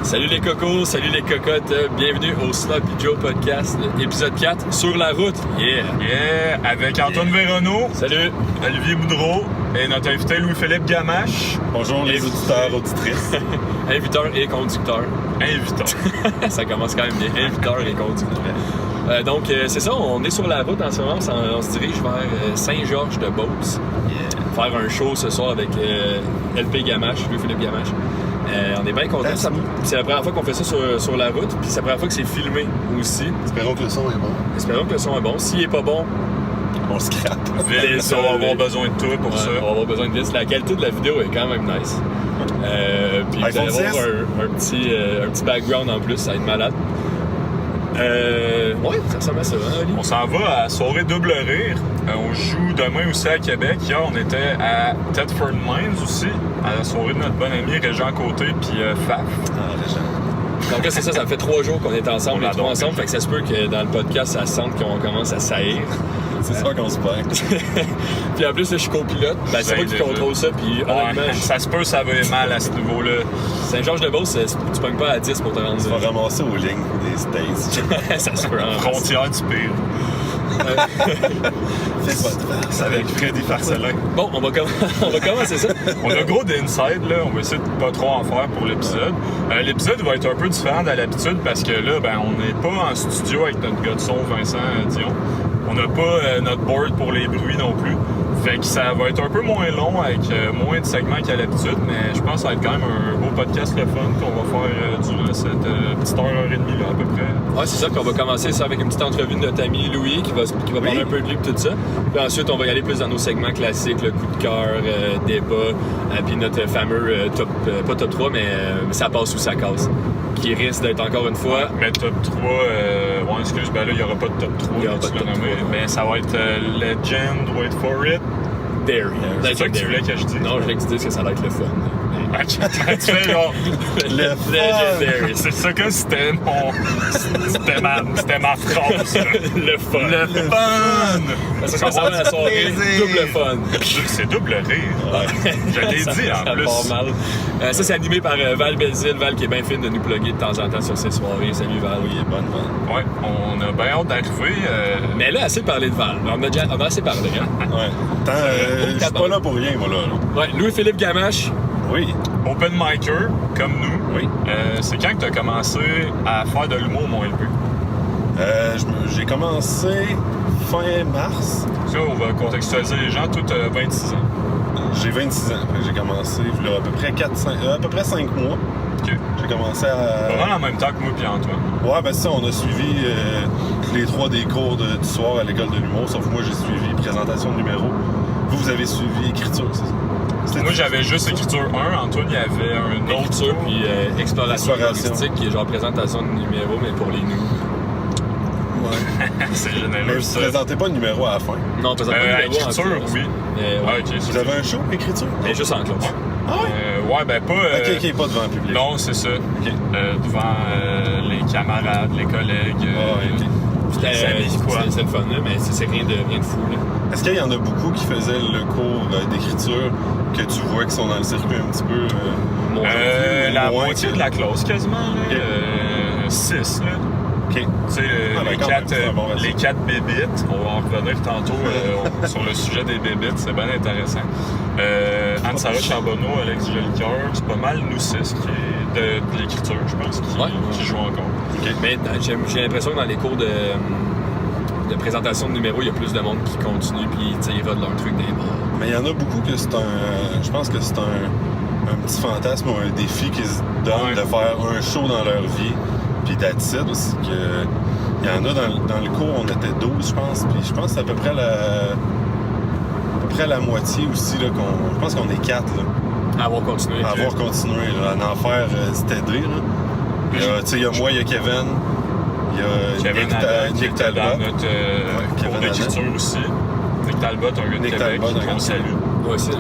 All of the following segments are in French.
Salut les cocos, salut les cocottes, bienvenue au Sloppy Joe Podcast, épisode 4, sur la route, Yeah, avec Antoine Véronneau, Salut! Olivier Boudreau et notre invité Louis-Philippe Gamache. Bonjour les auditeurs, auditrices. Inviteur et conducteur. Invitant. Ça commence quand même bien, inviteur et conducteur. Donc c'est ça, on est sur la route en ce moment, on se dirige vers Saint-Georges-de-Beauce. Faire un show ce soir avec LP Gamache, Louis-Philippe Gamache. On est bien contents. C'est la première fois qu'on fait ça sur la route, puis c'est la première fois que c'est filmé aussi. Espérons que le son est bon. Espérons que le son est bon. S'il est pas bon, on se scrape. On va avoir besoin de toi pour ça. On va avoir besoin de vis. La qualité de la vidéo est quand même nice. Puis vous allez avoir un petit background en plus, ça va être malade. Ouais, ça ressemble à ça, hein, Oli? On s'en va à la soirée Double Rire. On joue demain aussi à Québec. Hier, on était à Thetford Mines aussi, à la soirée de notre bon ami Régent Côté puis Faf. Donc là, c'est ça, ça fait 3 jours qu'on est ensemble, les trois ensemble, fait que ça se peut que dans le podcast, ça sente qu'on commence à saillir. C'est ça qu'on se perd. Puis en plus, là, je suis copilote, ben, c'est moi qui contrôle ça, puis honnêtement... Ça se peut, ça va mal à ce niveau-là. Saint-Georges-de-Beauce, tu pognes pas à 10 pour te rendre Tu vas ramasser aux lignes des States. Ça se peut en Frontière du pire. Fais pas de farce avec Freddy Farcelin. Bon, on va commencer ça. On a gros d'inside, là. On va essayer de pas trop en faire pour l'épisode. L'épisode va être un peu différent de l'habitude parce que là, ben, on n'est pas en studio avec notre gars de son, Vincent Dion. On n'a pas notre board pour les bruits non plus. Fait que ça va être un peu moins long avec moins de segments qu'à l'habitude, mais je pense que ça va être quand même un beau podcast le fun qu'on va faire durant cette petite heure et demie là, à peu près. Ouais, c'est ça qu'on va commencer ça avec une petite entrevue de notre ami Louis qui va parler un peu de lui et tout ça. Puis ensuite, on va y aller plus dans nos segments classiques, le coup de cœur, débat, puis notre fameux top, pas top 3, mais ça passe ou ça casse. Qui risque d'être encore une fois. Ouais, mais top 3, ouais, excuse, ben là, il n'y aura pas de top 3. Il y aura pas de top 3. Mais ça va être Legend, wait for it. Dairy. C'est ça que tu voulais que je dise? Non, je voulais que tu dises que ça va être le fun. Tu fais genre... Legendary. C'est ça que c'était ma phrase. Le fun. Le fun! Ça commence la soirée, double fun. C'est double rire. Je l'ai dit en plus. Ça part mal. Ça, c'est animé par Val Belzile. Val qui est bien fine de nous plugger de temps en temps sur ses soirées. Salut Val. Oui, il est bonne, Val. Ouais, on a bien hâte d'arriver. Mais là, assez parlé de Val. On a assez parlé, hein? Ouais. Je suis pas là pour rien, moi, là. Ouais, Louis-Philippe Gamache. Oui. Open micer, comme nous. Oui. C'est quand que tu as commencé à faire de l'humour, mon LP? J'ai commencé fin mars. Ça, on va contextualiser les gens. Toi, tu as 26 ans. J'ai 26 ans. J'ai commencé il y a à peu près 5 mois. OK. J'ai commencé à... Pas mal en même temps que moi et Antoine. Ouais, ben ça, on a suivi les 3 des cours du soir à l'école de l'humour, sauf moi, j'ai suivi présentation de numéro. Vous avez suivi écriture, c'est ça? Moi, j'avais juste écriture 1. Antoine, il y avait un autre Écriture cours. puis exploration humoristique qui est genre présentation de numéro, mais pour les nous. Ouais. C'est généreux, Mais vous ça. ne présentez pas de numéro à la fin. Non, on présente pas de numéro en écriture, classe. oui. Ouais. Ouais, OK. Vous avez un show, écriture? Mais juste en classe. Ah ouais? Ouais, ben pas... Ok, pas devant le public. Non, c'est ça. Ok. Devant les camarades, les collègues, les amis, quoi. C'est le fun, là, mais c'est rien de fou. Là. Est-ce qu'il y en a beaucoup qui faisaient le cours d'écriture que tu vois qui sont dans le circuit un petit peu... La moins moitié que- de la classe, quasiment. Ok. 6, là. OK. Tu sais, ben, quand même, c'est un bon ratio. les 4 bébites, on va en revenir tantôt sur le sujet des bébites, c'est bien intéressant. Anne-Sarah Charbonneau, Alex Jolicoeur, c'est pas mal nous 6 qui est de l'écriture, je pense, qui joue encore. OK. Mais j'ai l'impression que dans les cours de présentation de numéro, il y a plus de monde qui continue puis ils rodent leur truc des bords. Mais il y en a beaucoup que c'est un... Je pense que c'est un petit fantasme ou un défi qu'ils se donnent de faire un show dans leur vie. Puis d'attitude aussi, il y en a dans le cours, on était 12, je pense. Puis je pense que c'est à peu près la moitié aussi, là, je pense qu'on est 4, là. À avoir continué. À avoir continué, là, à en faire s'aider, là. Tu sais, il y a moi, il y a Kevin. Il y a Kevin Nick Talbot. dans notre Kevin cours d'écriture aussi. Nick Talbot, un gars de Nick Québec, Talbot, un gars qu'on de salue. Ouais, c'est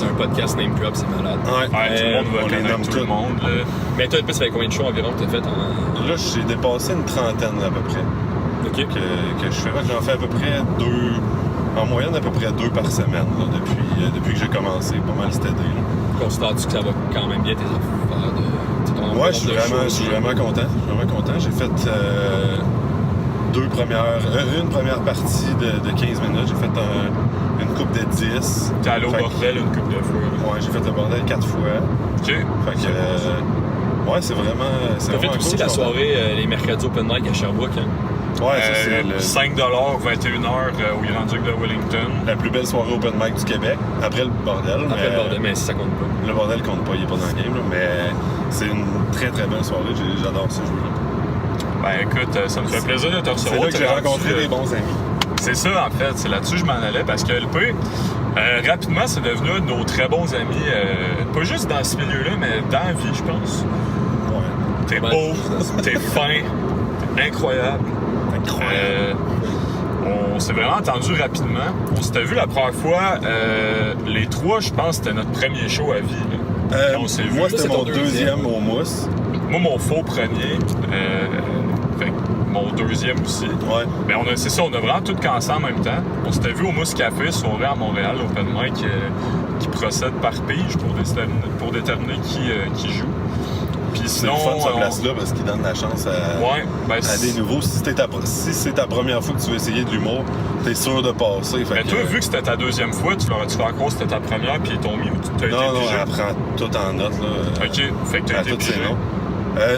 un podcast name drop, c'est malade. Ouais. Tout le monde va on les connaître nomme tout le tous. monde. Là. Mais toi, ça fait combien de shows environ que t'as fait en... Là, j'ai dépassé une trentaine à peu près. OK. Que je fais. J'en fais à peu près 2, en moyenne à peu près 2 par semaine là, depuis que j'ai commencé. Pas mal c'était là. considères-tu que ça va quand même bien tes affaires de ton Ouais, je suis vraiment content. J'ai fait une première partie de 15 minutes. J'ai fait une coupe de 10. T'es allé au bordel une coupe de fois. Ouais, j'ai fait le bordel 4 fois. OK. Fait que, ouais, c'est vraiment. T'as fait aussi la soirée, les mercredis open mic à Sherbrooke, hein? Ouais, ça, c'est le... 5 $, 21h au Grand-Duc de Wellington. La plus belle soirée open mic du Québec. Après le bordel. Après le bordel, mais ça compte pas. Le bordel compte pas, il est pas dans le game, là, mais c'est une très très belle soirée. J'adore ce jeu-là. Ben écoute, ça me fait plaisir de te recevoir. C'est là que j'ai rencontré des bons amis. C'est ça, en fait. C'est là-dessus que je m'en allais parce que LP, rapidement, c'est devenu un de nos très bons amis. Pas juste dans ce milieu-là, mais dans la vie, je pense. Ouais. T'es beau, t'es fin, t'es incroyable. On s'est vraiment entendu rapidement. On s'était vu la première fois, les trois, je pense, c'était notre premier show à vie. On s'est vu. Moi, c'était mon deuxième au Mousse. Moi, mon faux premier. Mon deuxième aussi. Ouais. Mais c'est ça, on a vraiment tout cassé en même temps. On s'était vu au Mousse Café, soirée à Montréal, open mic, qui procède par pige pour déterminer qui joue. Puis sinon, c'est le fun, cette place-là, parce qu'il donne la chance à des nouveaux. Si c'est ta première fois que tu veux essayer de l'humour, t'es sûr de passer. Mais toi, vu que c'était ta deuxième fois, tu leur as-tu fait encore c'était ta première, puis ils t'ont mis ou tu as été Non, pigé? elle prend tout en note. Là, OK, fait que t'as été pigé.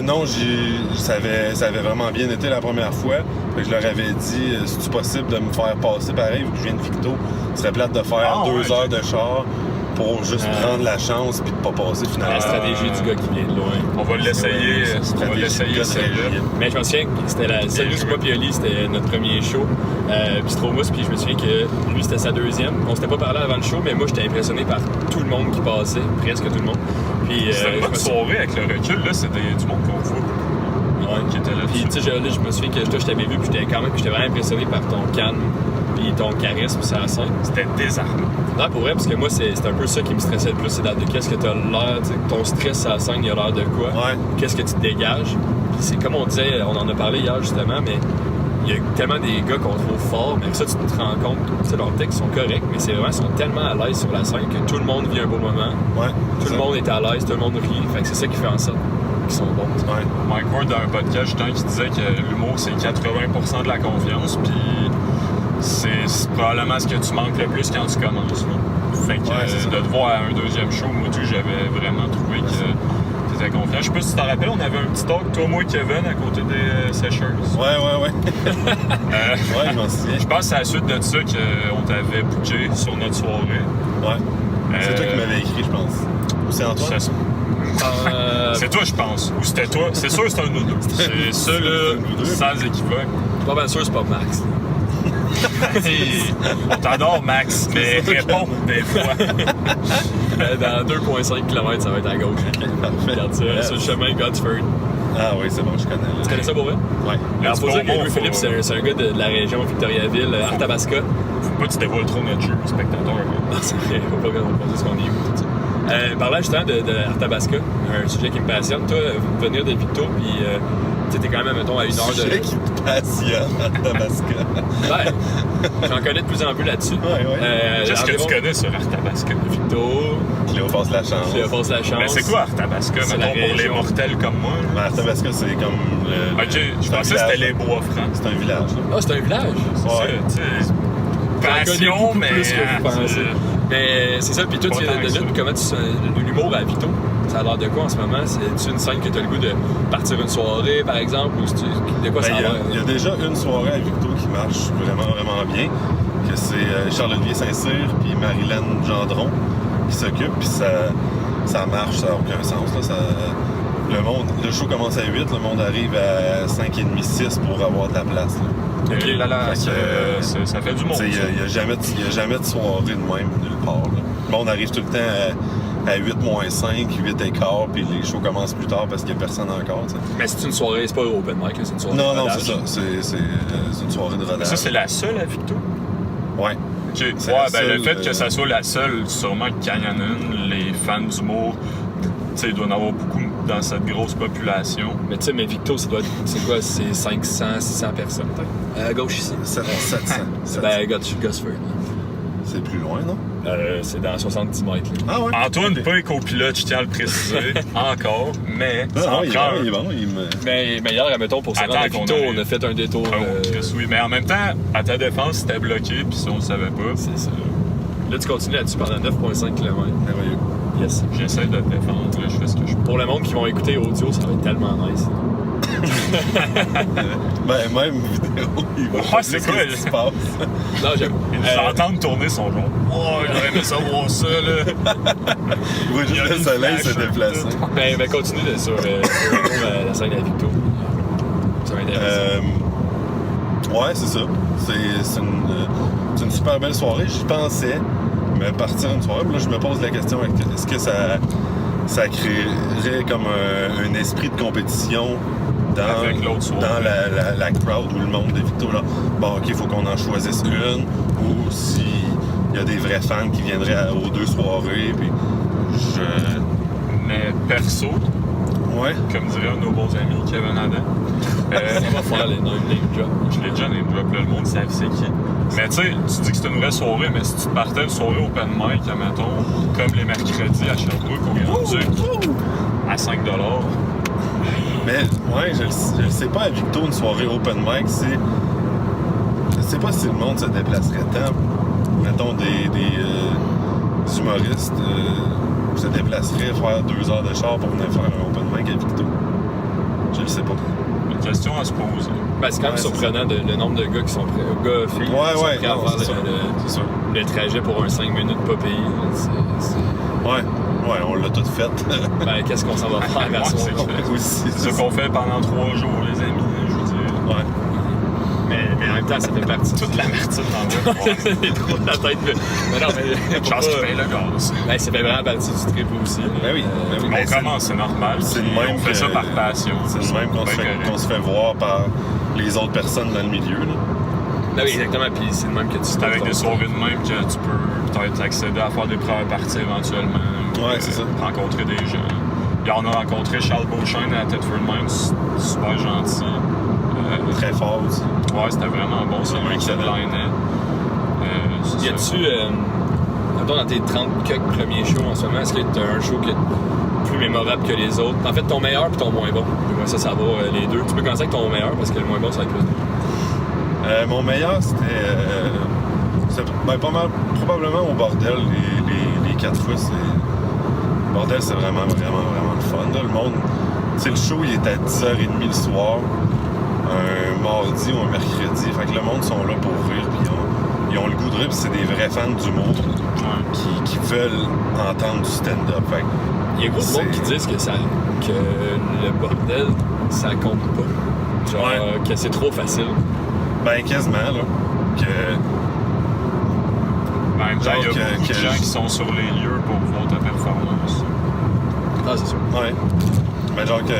Non, ça avait vraiment bien été la première fois. Fait que je leur avais dit, c'est-tu possible de me faire passer pareil, vu que je viens de Victo, ce serait plate de faire 2 heures de char pour juste prendre la chance puis de pas passer finalement. La stratégie du gars qui vient de loin. On va l'essayer, celle-là. Mais je me souviens que c'était celle-là, moi puis Oli, c'était notre premier show. Puis Stromous, puis je me souviens que lui, c'était sa deuxième. On s'était pas parlé avant le show, mais moi, j'étais impressionné par tout le monde qui passait, presque tout le monde. Puis, c'était une bonne soirée avec le recul, là, c'était du monde qu'on voit. Qui était là. Puis, tu sais, je me souviens que toi, je t'avais vu, puis j'étais vraiment impressionné par ton calme, puis ton charisme sur la scène. C'était désarmant. Non, pour vrai, parce que moi, c'est un peu ça qui me stressait le plus, c'est de qu'est-ce que t'as l'air, ton stress sur la scène, il a l'air de quoi? Ouais. Qu'est-ce que tu dégages? Puis c'est comme on disait, on en a parlé hier justement, mais il y a tellement des gars qu'on trouve forts, mais ça, tu te rends compte, tu sais, leurs textes sont corrects, mais c'est vraiment, ils sont tellement à l'aise sur la scène que tout le monde vit un beau moment. Ouais. Tout le monde est à l'aise, tout le monde rit. Fait que c'est ça qui fait en sorte qu'ils sont bons. Ouais. Mike Ward, dans un podcast, justement, qui disait que l'humour, c'est 80% de la confiance, puis c'est probablement ce que tu manques le plus quand tu commences. Là. Fait que de te voir à un deuxième show, moi, tout, j'avais vraiment trouvé que t'étais confiant. Je sais pas si tu t'en rappelles, on avait un petit talk, toi, moi et Kevin, à côté des Seshers. Ouais. Ouais, je m'en souviens. Je pense que c'est à la suite de ça qu'on t'avait booké sur notre soirée. Ouais. C'est toi qui m'avais écrit, je pense. Ou c'est Antoine? C'est toi, je pense. Ou c'était toi. C'est sûr que c'est un de nous deux. C'est ça, là, sans équivoque. Pas bien sûr, c'est pas Max. On t'adore, Max, mais réponds des fois. Dans 2,5 km, ça va être à gauche. Parfait. Regarde ça, sur le chemin Godford. Ah oui, c'est bon, je connais. Tu connais ça pour vrai? Ouais. Alors, faut dire que Louis-Philippe, c'est un gars de la région Victoriaville, Arthabasca. Faut pas que tu dévoiles trop notre jeu, spectateur. Non, c'est vrai, faut pas dire ce qu'on est où, tout ça. Parlant justement de Arthabasca, un sujet qui me passionne. Toi, venir de Victo, puis tu t'es quand même, mettons, à 1 heure de... Sujet qui te passionne, Arthabasca. Ben, j'en connais de plus en plus là-dessus. Ouais. Qu'est-ce que tu connais sur Arthabasca? Victo. Cléo passe la chance. Mais c'est quoi Arthabasca, mettons, pour les mortels comme moi? Mais Arthabasca, c'est comme le... OK, je pensais que c'était les Bois-Francs. C'est un village. Là. Ah, c'est un village? Ouais. Passion, mais... plus que vous pensez. Mais c'est ça, puis toi, tu viens de dire comment l'humour à Victo, ça a l'air de quoi en ce moment? C'est-tu une scène que tu as le goût de partir une soirée, par exemple, ou de quoi ça a l'air? Il y a déjà une soirée à Victo qui marche vraiment bien, que c'est Charles-Olivier Saint-Cyr puis Marilyn Gendron qui s'occupent, puis ça marche, ça n'a aucun sens. Là, le show commence à 8, le monde arrive à 5h30, 6 pour avoir de la place. Là. OK, ça fait du monde. Il n'y a jamais de soirée de même nulle part. Là. Le monde arrive tout le temps à 8-5, 8h15, puis les shows commencent plus tard parce qu'il n'y a personne encore. T'sais. Mais c'est une soirée, c'est pas open mic, c'est une soirée de rodage. Non, c'est ça. C'est une soirée de rodage. Ça, c'est la seule à Victo? Ouais. OK. Ouais, le fait que ça soit la seule, sûrement qu'il y en a une, les fans d'humour, il doit y en avoir beaucoup dans cette grosse population. Mais tu sais, Victo, c'est quoi? C'est 500, 600 personnes, peut-être? À gauche ici. 700. Ben, Gosford. C'est plus loin, non? C'est dans 70 mètres. Là. Ah ouais? Antoine, Ok. pas éco-pilote, je tiens à le préciser, encore, mais ça Ah, en il est prend bon, un. il est bon. Mais hier, admettons, pour se rendre à Attends qu'on Victo, arrive. on a fait un détour. Oh, Chris, oui, mais en même temps, à ta défense, c'était bloqué, puis ça, on le savait pas. C'est ça. Là, tu continues là-dessus pendant 9,5 km. Merveilleux. Yes. J'essaie de te défendre, là, je fais ce que je peux. Pour le monde qui vont écouter audio, ça va être tellement nice. Ben, même vidéo, il va Ouais, c'est plus quoi, qu'est-ce qui se passe. Non, j'aime. Ils nous entendent tourner son genre. Oh, il aurait aimé savoir ça, là. Il voit Il y a juste le une soleil se flash, déplacer. Ben, continue sur la scène à Victo. Ça m'intéresse. Ouais, c'est ça. C'est une super belle soirée. J'y pensais me partir une soirée. Puis là, je me pose la question, est-ce que ça créerait comme un esprit de compétition Avec l'autre soirée. dans la crowd ou le monde de Victo, là. Bon, OK, il faut qu'on en choisisse une. Ou s'il y a des vrais fans qui viendraient aux 2 soirées. Puis Mais perso, Ouais. comme dirait un de nos bons amis, Kevin Adam, On va faire les name drop. je l'ai déjà name drop, là, le monde savait c'est qui. Mais tu sais, tu dis que c'est une vraie soirée, mais si tu te partais une soirée open mic, admettons, comme les mercredis à Sherbrooke au Grand Duc, à 5$, Mais, ouais, je le sais pas, à Victo, une soirée open mic, c'est. Je sais pas si le monde se déplacerait tant. Mettons, des humoristes se déplaceraient faire 2 heures de char pour venir faire un open mic à Victo. Je le sais pas. une question à se poser. Ben, c'est quand même Ouais, surprenant le nombre de gars qui sont prêts, gars, filles, qui sont Ouais, prêts à non, faire c'est sûr. le, C'est sûr. le trajet pour un 5 minutes pas payé. Ouais, on l'a tout fait. Ben, qu'est-ce qu'on s'en va faire à Ouais, soir? c'est clair. Aussi, C'est ce qu'on fait pendant 3 jours, les amis, je veux dire. Ouais. Mais en même temps, ça fait partie. Toute la martine dans le ouais. Les trous de la tête. Mais non, mais. Chance qu'il paye le gaz. Ben, ça fait vraiment partie du trip aussi. Ben oui, ben oui. On commence, c'est normal. C'est le puis même on fait que- ça par passion. C'est le même qu'on se fait voir par les autres personnes dans le milieu. Là. Ben oui, exactement. Puis c'est le même que tu C'est avec des soirées de même que tu peux peut-être accéder à faire des premières parties éventuellement. Ou, Ouais, c'est ça. rencontrer des gens. Puis on a rencontré Charles Beauchesne à Thetford Mines, super gentil. Très fort aussi. Ouais, c'était vraiment bon, c'est lui qui excellent. headlinait. Y a-tu, mettons, dans tes 30 quelques premiers shows en ce moment, est-ce que tu as un show qui est plus mémorable que les autres? En fait, ton meilleur puis ton moins bon. Moi, ça va les deux. Tu peux commencer avec ton meilleur parce que le moins bon, ça va être plus. Mon meilleur, c'était ben, pas mal, probablement au bordel. Les 4 fois, le bordel, c'est vraiment le fun. Là. Le monde, tu sais, le show, il est à 10h30 le soir, un mardi ou un mercredi. Fait que le monde sont là pour rire, puis ils ont le goût de rire, puis c'est des vrais fans d'humour qui veulent entendre du stand-up. Fait que Il y a beaucoup de monde qui disent que le bordel, ça compte pas. Genre, que c'est trop facile. ben, quasiment, là. Que Ben, il y a Genre beaucoup de gens qui sont sur les lieux pour voir ta performance. Ah, c'est sûr. ouais. Mais genre que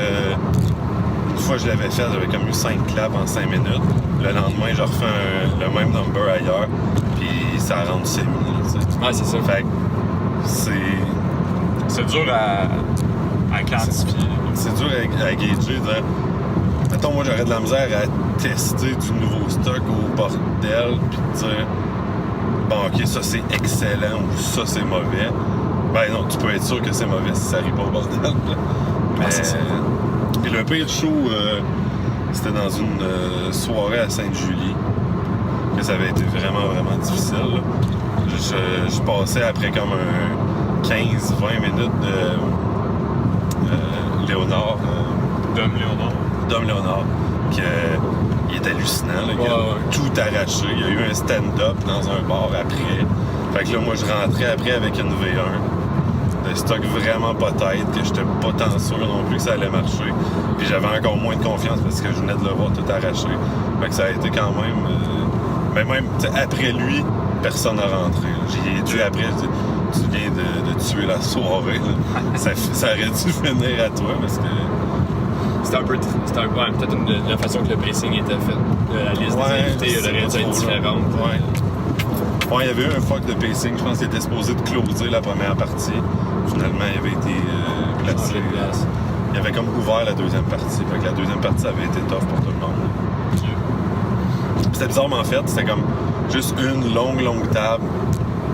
une fois je l'avais fait, j'avais comme eu 5 claps en 5 minutes. Le lendemain, je refais le même number ailleurs, puis ça rentre semi. Ouais, c'est ça. Fait que C'est dur à quantifier. c'est dur à gager. Dire, mettons, moi, j'aurais de la misère à tester du nouveau stock au bordel, puis dire, bon, OK, ça c'est excellent ou ça c'est mauvais. Ben non, tu peux être sûr que c'est mauvais si ça arrive pas au bordel. Là. Mais c'est ça. Puis le pire show, c'était dans une soirée à Sainte-Julie, que ça avait été vraiment difficile. Là. Je passais après comme un 15-20 minutes de Léonard, Dom Léonard, il est hallucinant. Là. Il a tout arraché. Il y a eu un stand-up dans un bar après. Fait que là, moi, je rentrais après avec une V1 de stock vraiment pas tête, que j'étais pas tant sûr non plus que ça allait marcher. Puis j'avais encore moins de confiance parce que je venais de le voir tout arraché. Fait que ça a été quand même... mais même après lui, personne n'a rentré. J'ai dit après, tu viens de tuer la soirée. ça aurait dû finir à toi parce que... C'était un peu. Ouais, peut-être la façon que le pacing était fait. La liste des invités elle aurait dû être différente. Ouais, il y avait eu un fuck de pacing. Je pense qu'il était supposé de closer la première partie. Finalement, il avait été placé. Il avait comme ouvert la deuxième partie. Fait que la deuxième partie avait été tough pour tout le monde. C'était bizarrement fait. C'était comme juste une longue table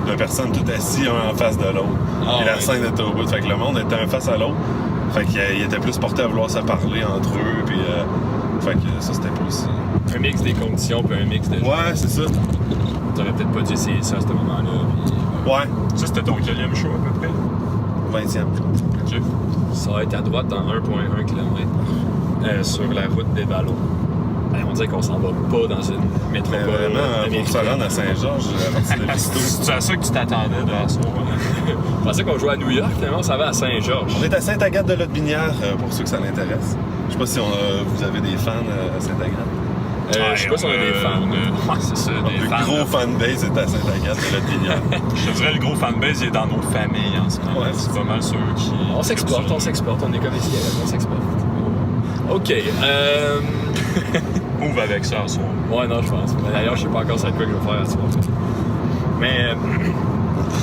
de personnes toutes assis un en face de l'autre. Ah, et la ouais. scène était au bout. Fait que le monde était un face à l'autre. Fait qu'ils étaient plus portés à vouloir se parler entre eux. Puis, fait que ça, c'était plus... Un mix des conditions, puis un mix de... Ouais, c'est ça. T'aurais peut-être pas dû essayer ça à ce moment-là. Puis... Ouais. Ça, c'était ton quatrième show à peu près? 20e. OK. Ça va être à droite dans 1,1 km sur la route des Vallons. On dirait qu'on s'en va pas dans une Mais métropole vraiment, pour se rendre à américaine. Saint-Georges, à partir de Visto. C'est à ça que tu t'attendais de la soirée? Je pensais qu'on jouait à New York, finalement, on s'en va à Saint-Georges. On est à Sainte-Agathe-de-Lotbinière, pour ceux que ça l'intéresse. Je sais pas si vous avez des fans à Sainte-Agathe. Je sais pas si on a des fans. Ouais, c'est ça, des Le fans. gros fanbase est à Sainte-Agathe-de-Lotbinière. Je te dirais, le gros fanbase, il est dans nos familles en ce moment. Ouais, C'est pas mal ceux qui... On s'exporte, on est comme ici, on s'exporte. OK. Ouvre avec ça à soir. Ouais, non, je pense. D'ailleurs, je sais pas encore c'est quoi que je vais faire à ce soir. Mais...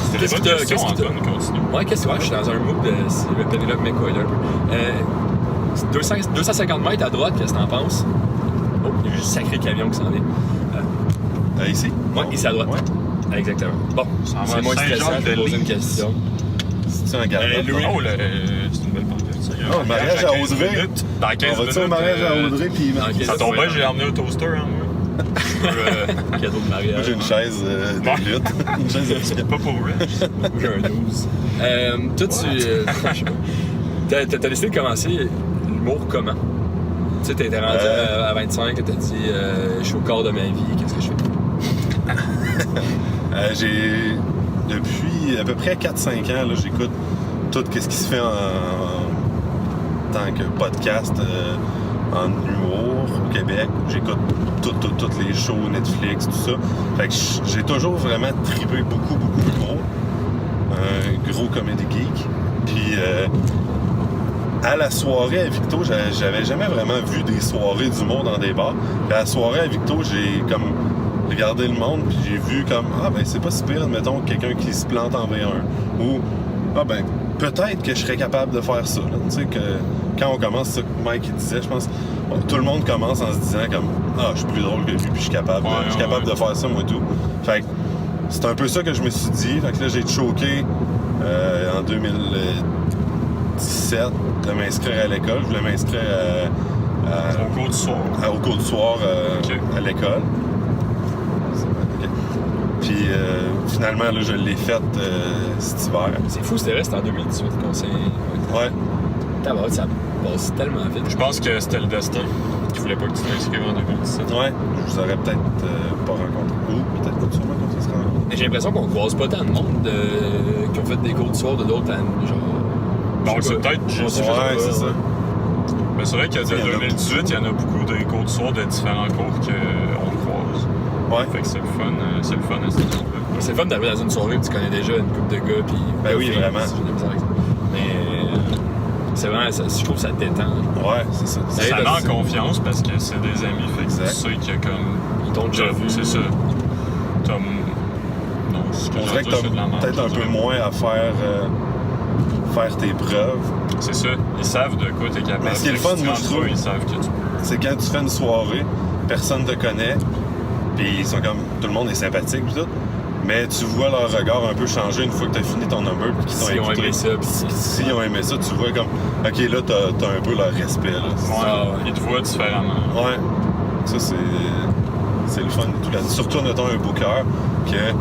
C'était Qu'est-ce des que bonnes t'as- questions, qu'est-ce que t'as- Antoine, continue. Ouais, qu'est-ce que ouais, je suis dans un mood de Penelope McCoy un peu. 250 mètres à droite, qu'est-ce que t'en penses? Oh, il y a un sacré camion qui s'en vient. Ici? Ouais, ici à droite. Ouais. Exactement. Bon, Ça va c'est à moins stressant de Saint-Jacques-de-Lys. poser une question. C'est un gars. Louis. Oh, c'est une belle pancarte, ça. Il y a Oh, le mariage à 15 Audrey. minutes. Dans 15 On va-tu au mariage à Audrey? Puis dans 15 Ça tombe bien, ouais. j'ai emmené un toaster, hein, moi. Cadeau de mariage. moi, j'ai une chaise de Ouais. lutte. Une chaise de lutte. Pas pour Rich. J'ai un 12. Toi, tu. Je sais pas. T'as décidé de commencer l'humour comment? Tu sais, t'étais rendu à 25, t'as dit je suis au corps de ma vie, qu'est-ce que je fais? J'ai... Depuis à peu près 4-5 ans, là, j'écoute tout ce qui se fait en tant que podcast en humour au Québec. J'écoute toutes les shows Netflix, tout ça. Fait que j'ai toujours vraiment trippé beaucoup d'humour. Un gros comédie geek. Puis à la soirée à Victo, j'avais jamais vraiment vu des soirées d'humour dans des bars. Puis à la soirée à Victo, j'ai comme regardé le monde, puis j'ai vu comme c'est pas si pire, mettons, quelqu'un qui se plante en V1. Ou peut-être que je serais capable de faire ça. Là. Tu sais, que quand on commence, c'est ça que Mike il disait, je pense, tout le monde commence en se disant comme je suis plus drôle que lui, puis je suis capable, de faire ça, moi tout. Fait que c'est un peu ça que je me suis dit. Fait que là, j'ai choqué en 2017 de m'inscrire à l'école. Je voulais m'inscrire Au cours du soir. au cours du soir Ok. à l'école. Ok. Puis finalement, là, je l'ai faite cet hiver. C'est fou, c'était resté en 2018 qu'on s'est. Ouais. Tabac, ça passe tellement vite. Je pense que c'était le destin qui voulait pas que tu t'inscrives en 2017. Ouais. Je vous aurais peut-être pas rencontré. Ou peut-être pas sûrement qu'on se rencontre. Mais j'ai l'impression qu'on croise pas tant de monde qui ont fait des cours de soir de d'autres années. Genre. Bon, je sais c'est pas. peut-être juste. Ouais, c'est ça. Mais c'est vrai que Il y de en a 2018, il y en a beaucoup de cours du soir de différents cours qu'on croise. Ouais. Fait que c'est le fun à ce niveau-là. C'est le fun d'arriver dans une soirée où tu connais déjà une couple de gars. Puis, Ben oui, filles, vraiment. j'ai de la misère avec ça. Mais c'est vraiment, je trouve que ça détend. Ouais, c'est ça. Ça Ça aide met à- en confiance parce que c'est des amis. Fait que Exact. tu sais qu'il y a comme. Ils t'ont déjà vu. C'est ça. Non, ce que On j'ai dirait que dit, c'est de la t'as merde, peut-être un je peu dirais. moins à faire tes preuves. C'est ça. Ils savent de quoi t'es capable. Mais ce qui est le Fait que fun, si tu moi, rentres je trouve, pas, ils savent que tu. C'est quand tu fais une soirée, personne te connaît, puis ils sont comme, tout le monde est sympathique pis tout, mais tu vois leur regard un peu changer une fois que tu as fini ton number puis qu'ils t'ont S'ils ont écouté. aimé ça, puis S'ils ont aimé ça, tu vois comme, ok, là, t'as un peu leur respect. Là. Ouais, Ah, ouais. ils te voient différemment. Ouais. Ça, c'est le fun de tout là. Surtout, mettons, un booker que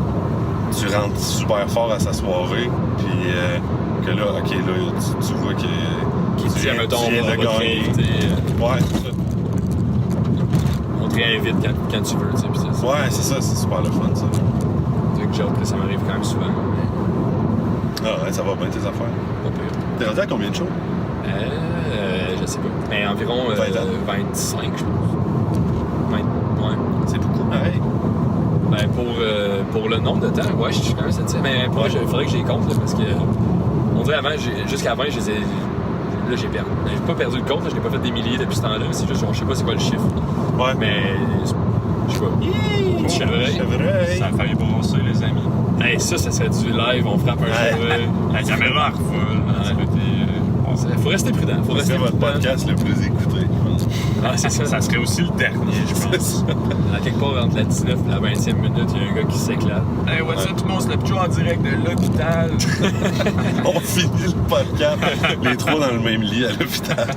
tu rentres super fort à sa soirée, puis que là, ok, là, tu vois que Qui dit, mettons, tu viens on de va te gagner. réinviter, Ouais, c'est ça. on te réinvite quand tu veux, tu sais. Puis c'est Ouais, c'est ça, c'est super le fun, ça. c'est que genre, ça m'arrive quand même souvent. Mais Ah ouais, ça va bien tes affaires. pas pire. T'es rendu à combien de shows? Je sais pas. Mais environ 20 ans. 25, je pense. 20, ouais. C'est beaucoup pareil. Ben, pour le nombre de temps, ouais, je suis quand même satisfait. Mais pour moi, il faudrait que je les compte, là, parce que on dirait avant, jusqu'à avant, je les ai. Là, j'ai perdu. J'ai pas perdu le compte, là, je n'ai pas fait des milliers depuis ce temps-là. C'est juste, je sais pas c'est quoi le chiffre. Ouais. Mais, je sais pas. Petit chevreuil. Chevreuil. Ça a failli brasser, les amis. Hey, ça serait du live, on frappe un Ouais. chevreuil. La caméra revole. Ouais. Faut rester prudent. Faut C'est rester votre prudent. podcast le plus écouté, je pense. Ah, c'est ça. Ça serait aussi le dernier, je pense. À quelque part entre la 19 et la 20e minute, il y a un gars qui s'éclate. Hey, what's up, tout le monde? C'est le Joe en direct de l'hôpital. On finit le podcast, les trois dans le même lit à l'hôpital.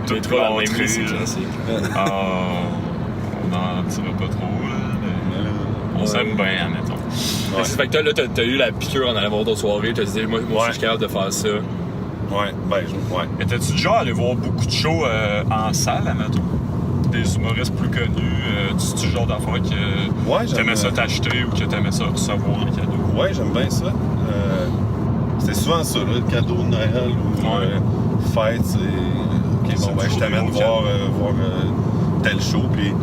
Tous les trois dans le même lit, c'est classique. On n'en tirera pas trop, là. On s'aime bien, admettons. Ouais. C'est fait que là, t'as eu la piqûre en allant voir ton soirée, t'as dit, moi je suis capable de faire ça. Ouais, ouais. Mais t'as-tu déjà allé voir beaucoup de shows en salle, admettons? Des humoristes plus connus, c'est le genre d'affaires que t'aimais ça t'acheter ou que t'aimais ça recevoir en cadeau? Ouais, j'aime bien ça. C'est souvent ça, là, le cadeau de Noël ou fête, c'est... OK, bon, ben, je t'amène voir tel show, puis...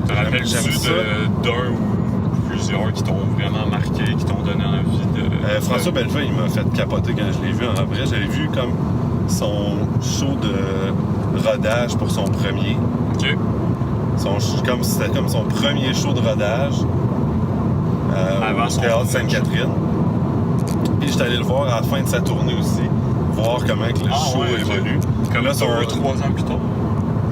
Te rappelles-tu d'un ou plusieurs qui t'ont vraiment marqué, qui t'ont donné envie de... François Bellefeuille, il m'a fait capoter quand je l'ai vu en vrai. J'avais vu comme son show de rodage pour son premier. OK. C'était comme son premier show de rodage au Théâtre Sainte-Catherine. Puis j'étais allé le voir à la fin de sa tournée aussi, voir comment que le show évolue. Comme là, 2-3 ans plus tard?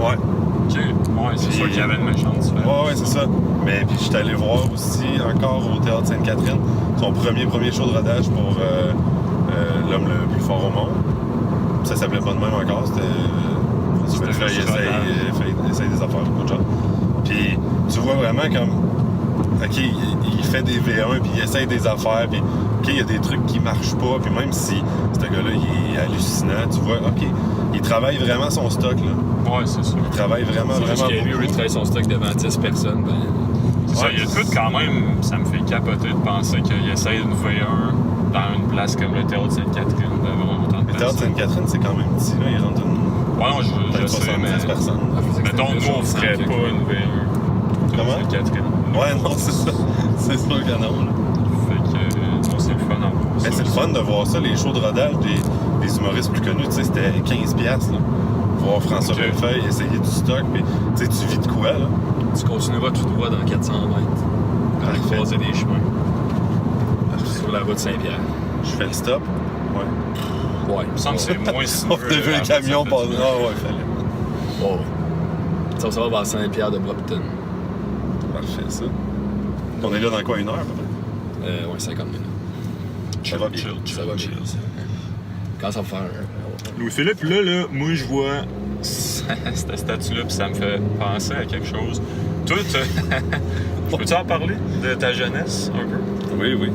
Ouais. OK. Ouais, c'est sûr qu'il y avait une méchante différence. Ouais, c'est ça. Mais puis j'étais allé voir aussi encore au Théâtre Sainte-Catherine son premier show de rodage pour L'homme le plus fort au monde. Ça s'appelait pas de même encore, c'était François Bellefeuille essaye des affaires, beaucoup de choses. Puis tu vois vraiment comme, OK, il fait des V1, puis il essaye des affaires, puis OK, il y a des trucs qui marchent pas, puis même si ce gars-là, il est hallucinant, tu vois, OK, il travaille vraiment son stock, là. Ouais, c'est sûr. Il travaille vraiment Lui, beaucoup. il travaille son stock devant 10 personnes, ben... C'est ça, il y a tout quand même, ça me fait capoter de penser qu'il essaye une V1 dans une place comme le Théâtre Sainte-Catherine devant autant de personnes. Le Théâtre Sainte-Catherine, c'est quand même petit, là, il rentre une... Ouais, non, je sais, 70 mais... personnes. Mettons, nous, on ferait pas une V1. Comment? Sainte-Catherine. Ouais, non, c'est ça. C'est sûr que non, là. Fait que, non, c'est le fun en gros. Mais c'est le fun de voir ça, les shows de rodage des humoristes plus connus, tu sais, c'était 15$, là. Voir François Bellefeuille essayer du stock, puis tu sais, tu vis de quoi, là? Tu continueras tout droit dans 400 mètres. À croiser des chemins. Sur la route Saint-Pierre. Je fais le stop. Ouais. Ouais. Il me semble que c'est moins si On a vu un camion passer. Ah ouais, fallait. Oh. Ça va vers Saint-Pierre de Brompton. Parfait, ça. On est là dans quoi, 1 heure, à peu près? Ouais, 50 minutes. Ça va bien. Ça va bien. Quand ça va faire... Louis-Philippe, là, moi, je vois cette statue-là, puis ça me fait penser à quelque chose. Toi, peux-tu en parler de ta jeunesse, un peu? Oui.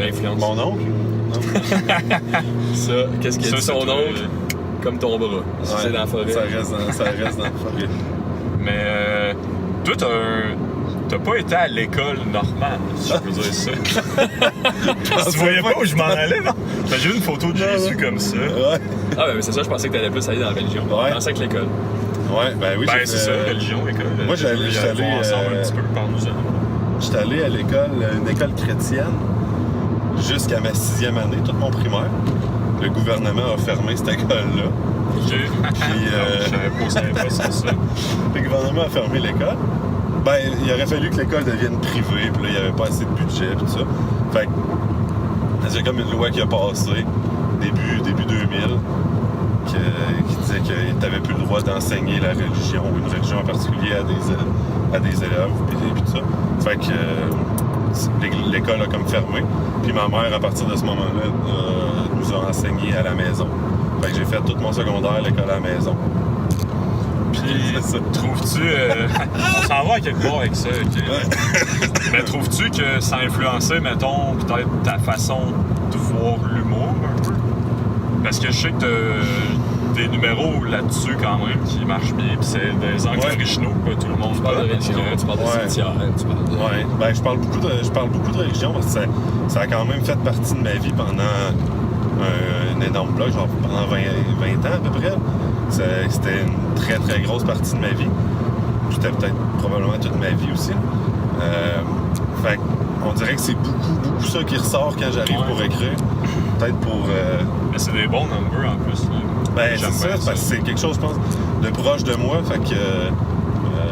L'influence. Mon oncle? Non. Ça, qu'est-ce qu'il a dit son oncle? Comme ton bras. C'est dans la forêt. Ça reste dans la forêt. Mais toi, t'as pas été à l'école normale, si je peux dire ça. Tu voyais pas où je m'en allais, non? T'as juste une photo de Jésus comme ça. Ouais. Ah, ben c'est ça, je pensais que t'allais plus aller dans la religion. Ouais. Je pensais que l'école. Ouais, ben oui. Ben, c'est ça, religion, école. Moi, j'étais allé ensemble un petit peu, parle-nous-en. J'étais allé à l'école, une école chrétienne, jusqu'à ma 6e année, toute mon primaire. Le gouvernement a fermé cette école-là. OK. Je savais pas ça. Le gouvernement a fermé l'école. Ben, il aurait fallu que l'école devienne privée, puis là, il n'y avait pas assez de budget, puis tout ça. Fait que, c'est comme une loi qui a passé, début 2000, qui disait que tu n'avais plus le droit d'enseigner la religion, ou une religion en particulier à des élèves, puis tout ça. Fait que l'école a comme fermé. Puis ma mère, à partir de ce moment-là, nous a enseigné à la maison. Fait que j'ai fait tout mon secondaire, l'école à la maison. Puis, trouves-tu... on s'en va à quelque part avec ça, OK? Mais trouves-tu que ça a influencé, mettons, peut-être ta façon de voir l'humour un peu? Parce que je sais que t'as des numéros là-dessus quand même qui marchent bien, puis c'est des angles originaux que tout le monde Tu parles de religion, tu parles de cimetière, tu parles de... Ouais, ben je parle beaucoup de religion parce que ça a quand même fait partie de ma vie pendant un énorme bloc, genre pendant 20 ans à peu près. C'était une très très grosse partie de ma vie. C'était peut-être probablement toute ma vie aussi. Fait on dirait que c'est beaucoup ça qui ressort quand j'arrive pour écrire. Peut-être pour... Mais c'est des bons numbers en plus. Là. Ben c'est ça, parce que c'est quelque chose, je pense, de proche de moi. Fait que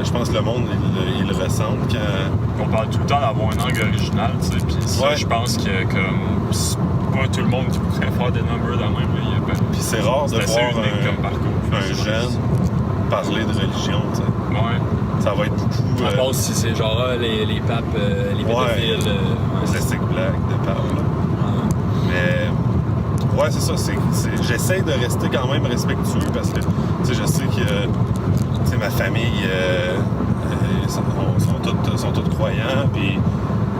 je pense que le monde, il le ressent quand... On parle tout le temps d'avoir un angle original, tu sais, puis ça, je pense que comme... C'est pas tout le monde qui pourrait faire des numbers dans le même. Puis c'est rare de voir un jeune parler de religion, tu sais. Ouais. Ça va être beaucoup... À part si c'est genre les papes, les pédophiles. les stick black de parle. Mais... Ouais, c'est ça. J'essaie de rester quand même respectueux parce que, tu sais, je sais que, tu sais, ma famille sont toutes croyants, puis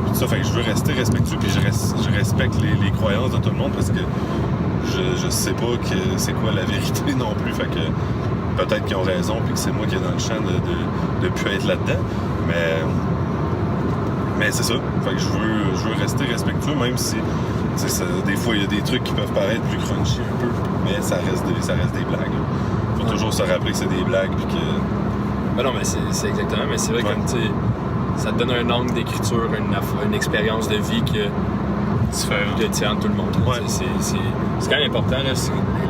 tout ça. Fait que je veux rester respectueux, puis je respecte les croyances de tout le monde parce que je sais pas que c'est quoi la vérité non plus. Fait que peut-être qu'ils ont raison, puis que c'est moi qui est dans le champ de plus être là-dedans. Mais c'est ça. Fait que je veux rester respectueux, même si des fois il y a des trucs qui peuvent paraître plus crunchy un peu, mais ça reste des blagues. Faut toujours se rappeler que c'est des blagues puis que. Ben non, mais c'est exactement, mais c'est vrai que tu sais, ça te donne un angle d'écriture, une expérience de vie que différent de tout le monde. Ouais. C'est quand même important là,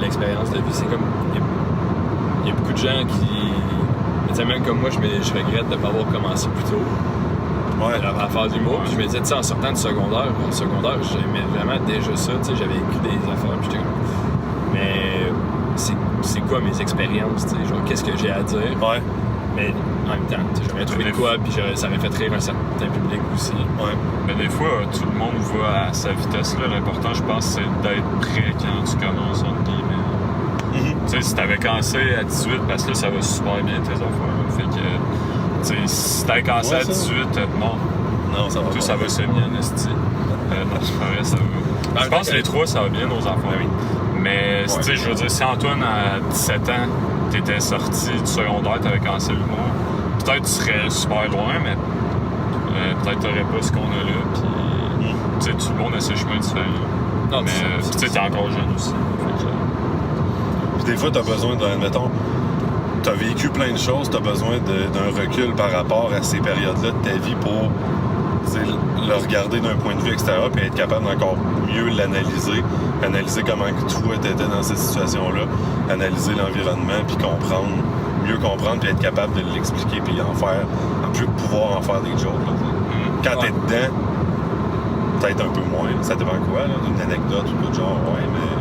l'expérience de vie. C'est comme il y a beaucoup de gens qui. Même comme moi, je regrette de ne pas avoir commencé plus tôt. À faire de l'humour. Puis je me disais, tu sais, en sortant du secondaire, j'aimais vraiment déjà ça. Tu sais, j'avais écrit des affaires. Puis j'étais comme. Mais c'est quoi mes expériences? Tu sais, genre, qu'est-ce que j'ai à dire? Ouais. Mais en même temps, j'aurais trouvé de quoi, puis ça m'aurait fait rire un certain public aussi. Ouais. Mais des fois, tout le monde va à sa vitesse-là. L'important, je pense, c'est d'être prêt quand tu commences, entre guillemets. Tu sais, si t'avais commencé à 18, parce que là, ça va super bien tes affaires. Fait que. Si t'avais commencé à 18, non, ça va. Ça va semi en esti. Non, c'est pas vrai, ça va. Je pense que les trois, ça va bien, nos enfants. Oui. Mais, tu sais, je veux dire, si Antoine, à 17 ans, t'étais sorti du secondaire, t'avais commencé l'humour, peut-être tu serais super loin, mais peut-être t'aurais pas ce qu'on a là. Puis, tu sais, tout le monde a ses chemins différents. Non, mais, tu sais, t'es encore jeune aussi. Puis des fois, t'as besoin admettons, t'as vécu plein de choses, t'as besoin d'un recul par rapport à ces périodes-là de ta vie pour le regarder d'un point de vue extérieur et être capable d'encore mieux l'analyser, analyser comment que toi t'étais dans cette situation-là, analyser l'environnement puis mieux comprendre puis être capable de l'expliquer puis pouvoir en faire des jokes. Quand t'es dedans, peut-être un peu moins, ça dépend quoi, là, d'une anecdote ou d'autre genre, mais...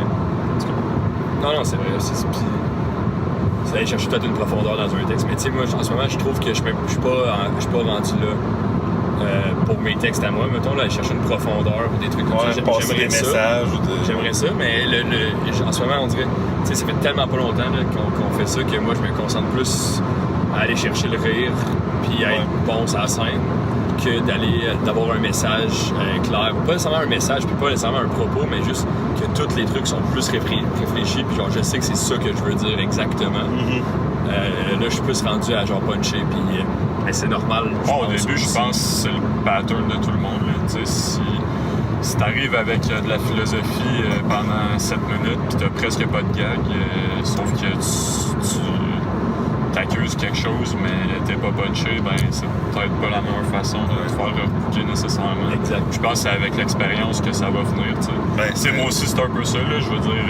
Non, c'est vrai, c'est aller chercher peut-être une profondeur dans un texte. Mais tu sais, moi, en ce moment, je trouve que je suis pas rendu là pour mes textes à moi. Mettons, là, aller chercher une profondeur ou des trucs comme ça. Passer des messages. J'aimerais ça, mais en ce moment, on dirait... Tu sais, ça fait tellement pas longtemps là, qu'on fait ça que moi, je me concentre plus à aller chercher le rire puis à être bon sur la scène que d'avoir un message clair. Pas nécessairement un message puis pas nécessairement un propos, mais juste que tous les trucs sont plus réfléchis puis genre je sais que c'est ça que je veux dire exactement. Là, je suis plus rendu à genre puncher puis mais c'est normal. Au début, je pense que c'est le pattern de tout le monde. Tu sais, si t'arrives avec de la philosophie pendant 7 minutes puis t'as presque pas de gag, sauf que tu t'accuses quelque chose, mais t'es pas punché, ben c'est peut-être pas la meilleure façon de te faire rebooker nécessairement. Exact. Je pense que c'est avec l'expérience que ça va venir, tu sais. Moi aussi, c'est un peu ça, là. Je veux dire,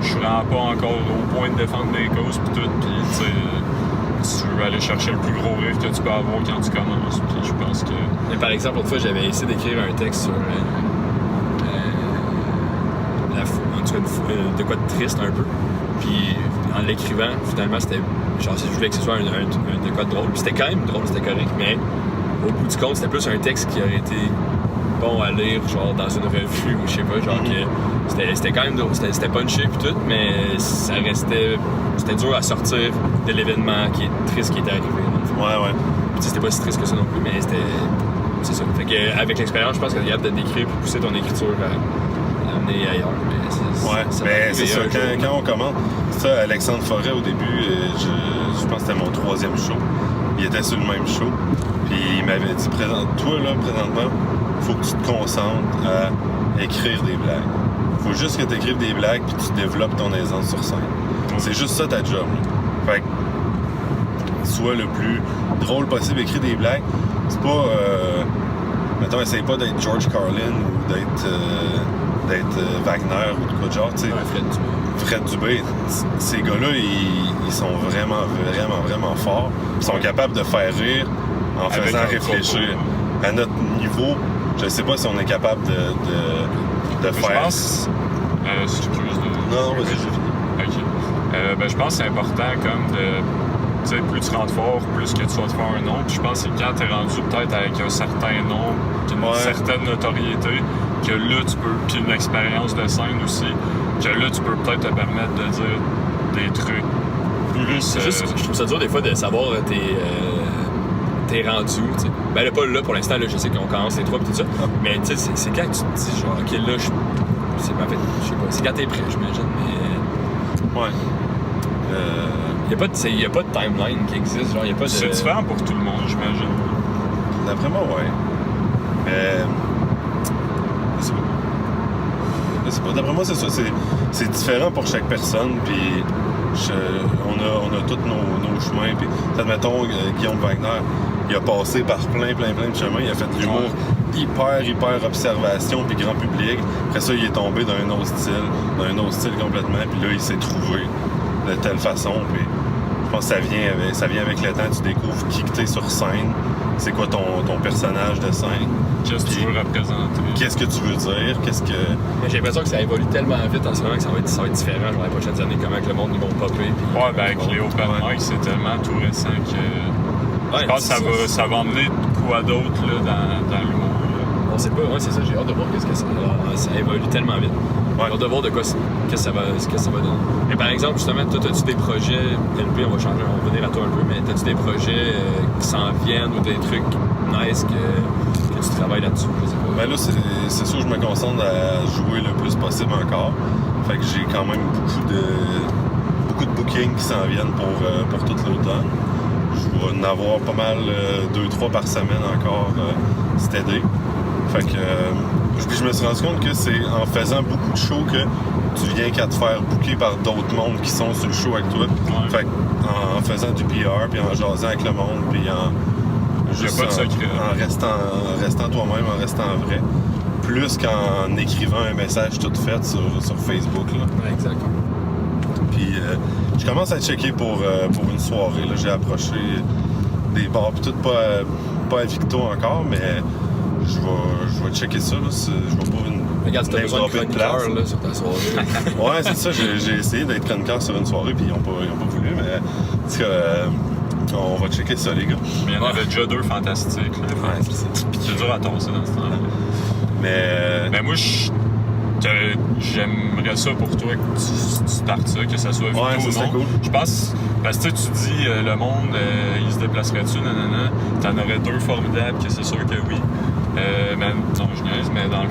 je suis vraiment pas encore au point de défendre des causes pis tout, pis tu sais, tu veux aller chercher le plus gros rire que tu peux avoir quand tu commences, pis je pense que... Mais par exemple, l'autre fois, j'avais essayé d'écrire un texte sur de quoi de triste un peu, puis en l'écrivant, finalement, c'était genre si je voulais que ce soit un de quoi de drôle. Puis c'était quand même drôle, c'était correct, mais au bout du compte, c'était plus un texte qui aurait été bon à lire, genre dans une revue ou je sais pas, genre que c'était quand même drôle, c'était punché puis tout, mais ça restait, c'était dur à sortir de l'événement qui est triste qui était arrivé. Ouais. Puis c'était pas si triste que ça non plus, mais c'est ça. Fait que avec l'expérience, je pense que tu es capable de décrire puis pousser ton écriture à amener ailleurs. Mais c'est ça, quand on commence, ça, Alexandre Forêt, au début, je pense que c'était mon 3e show. Il était sur le même show. Puis il m'avait dit, présentement, faut que tu te concentres à écrire des blagues. Faut juste que tu écrives des blagues puis tu développes ton aisance sur scène. C'est juste ça ta job. Fait que, sois le plus drôle possible, écris des blagues. C'est pas... mettons, essaye pas d'être George Carlin ou d'être Wagner ou de quoi de genre, tu sais. Fred Dubé. Ces gars-là, ils sont vraiment, vraiment, vraiment forts. Ils sont capables de faire rire en faisant réfléchir. À notre niveau, je sais pas si on est capable de faire... Je pense... Non, vas-y, j'ai fini. OK. Je pense que c'est important comme tu sais, plus tu rentres fort, plus que tu vas te faire un nom. Puis je pense que c'est quand t'es rendu peut-être avec un certain nom, puis une certaine notoriété, que là tu peux, puis une expérience de scène aussi, que là tu peux peut-être te permettre de dire des trucs plus. Je trouve ça dur des fois de savoir t'es rendu, tu sais. Ben là, pas là pour l'instant, là, je sais qu'on commence les trois et tout ça. Mais tu sais, c'est quand tu te dis genre, ok, là, c'est pas fait, je sais pas, c'est quand t'es prêt, j'imagine, mais. Ouais. Il y a pas de timeline qui existe, genre, il y a pas de. C'est différent pour tout le monde, j'imagine. D'après moi, ouais. Mais. Je sais pas. D'après moi, c'est ça. C'est différent pour chaque personne, puis on a tous nos chemins. Puis, admettons, Guillaume Wagner, il a passé par plein de chemins. Il a fait de l'humour hyper observation, puis grand public. Après ça, il est tombé dans un autre style complètement. Puis là, il s'est trouvé de telle façon. Puis je pense que ça vient avec le temps. Tu découvres qui que t'es sur scène. C'est quoi ton personnage de scène. Qu'est-ce que tu veux représenter? Qu'est-ce que tu veux dire? Mais j'ai l'impression que ça évolue tellement vite en ce moment que ça va être différent genre les prochaines années, comment que le monde ils vont popper. Puis, ouais, ben avec les open mic, c'est tellement tout récent que je pense que ça va emmener quoi d'autre là, dans l'humour. On sait pas, ouais, c'est ça, j'ai hâte de voir qu'est-ce que ça évolue tellement vite. Ouais. J'ai hâte de voir qu'est-ce que ça va donner. Mais par exemple, justement, toi, as-tu des projets, LP, on va revenir à toi un peu, mais as-tu des projets qui s'en viennent ou des trucs nice que tu travailles là-dessus? Je sais pas. Ben là, c'est sûr que je me concentre à jouer le plus possible encore. Fait que j'ai quand même beaucoup de bookings qui s'en viennent pour tout l'automne. Je vais en avoir pas mal 2-3 par semaine encore cet été. Fait que puis je me suis rendu compte que c'est en faisant beaucoup de shows que tu viens qu'à te faire booker par d'autres mondes qui sont sur le show avec toi. Ouais. Fait que en faisant du PR, puis en jasant avec le monde, puis en restant toi-même, en restant vrai. Plus qu'en écrivant un message tout fait sur Facebook. Là. Ouais, exact. Puis je commence à checker pour une soirée. Là. J'ai approché des bars, puis tout pas à Victo encore, mais je vais checker ça. Là. Je vais pas regarde, tu as besoin de chroniqueur là, sur ta soirée. Ouais, c'est ça. J'ai essayé d'être chroniqueur sur une soirée, puis ils ont pas voulu, mais en tout cas, on va checker ça, les gars. Mais il y en avait déjà 2 fantastiques. Là. Ouais, c'est ça. C'est dur à tasser dans ce temps-là. Mais moi, j'aimerais ça pour toi que tu startes ça, que ça soit vidéo ouais, ça, ou non. Cool. Je pense, parce que tu dis le monde, il se déplacerait-tu, nanana. T'en aurais 2 formidables, que c'est sûr que oui. Mais non, je niaise, mais dans le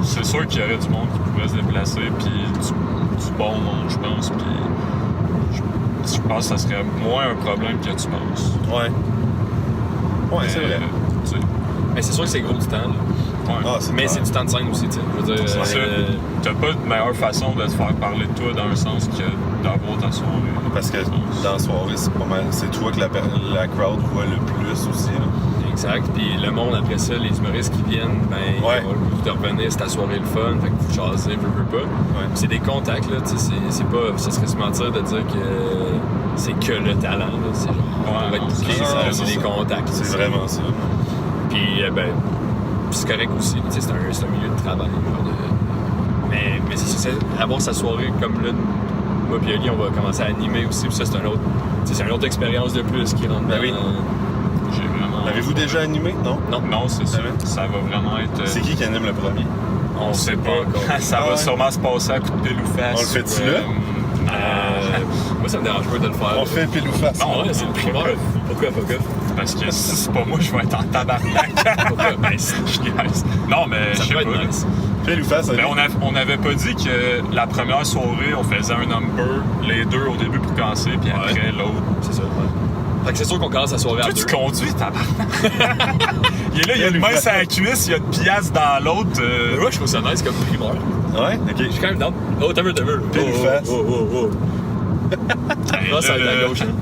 c'est sûr qu'il y aurait du monde qui pourrait se déplacer, puis du bon monde, je pense. Puis je pense que ça serait moins un problème que tu penses. Ouais. Ouais, c'est vrai. Mais c'est sûr que c'est gros du temps. Là. Ouais. Ah, mais c'est du temps de scène aussi, tu sais. Je veux dire, c'est ça. T'as pas de meilleure façon de te faire parler de toi dans un sens que d'avoir ta soirée. Parce que dans la soirée, c'est pas mal. C'est toi que la crowd voit le plus aussi. Là. Exact. Puis le monde, après ça, les humoristes qui viennent, ben, ils ont le goût de revenir, c'est ta soirée le fun, fait que vous jasez, veux pas. Ouais. C'est des contacts, là, tu sais, c'est pas... Ça serait se mentir de dire que c'est que le talent, là. C'est genre, on va être booké, c'est des contacts. C'est vraiment ça. Puis, ben, c'est correct aussi, tu sais, c'est un milieu de travail, genre de... Mais c'est avoir sa soirée comme là, moi puis Oli, on va commencer à animer aussi, puis ça, c'est une autre expérience de plus qui rentre dans... Oui. J'ai vraiment... L'avez-vous déjà animé? Non? Non, c'est ça. Ça va vraiment être... C'est qui anime le premier? On sait pas encore. Ça va sûrement se passer à coup de pile ou face. On le fait-tu là? Moi, ça me dérange pas de le faire. On fait pile ou face. Non, ouais, c'est le primeur. Pourquoi? Parce que si c'est pas moi, je vais être en tabarnak. Pourquoi? Ben, non, mais ça je sais peut pas. être nice. Pile ou face, mais on avait pas dit que la première soirée, on faisait un number, les 2 au début pour commencer, puis après l'autre. C'est ça, ouais. Fait que c'est sûr qu'on commence à soirée à 2. Tu conduis, tabarnak. Il est là, il y a une main sur la cuisse, il y a une pièce dans l'autre. Moi, je trouve ça nice comme primeur. Ouais? Ok. Je suis quand même dans. Oh, t'as vu. Pile ou face. Oh. Là, ça va être à gauche, hein.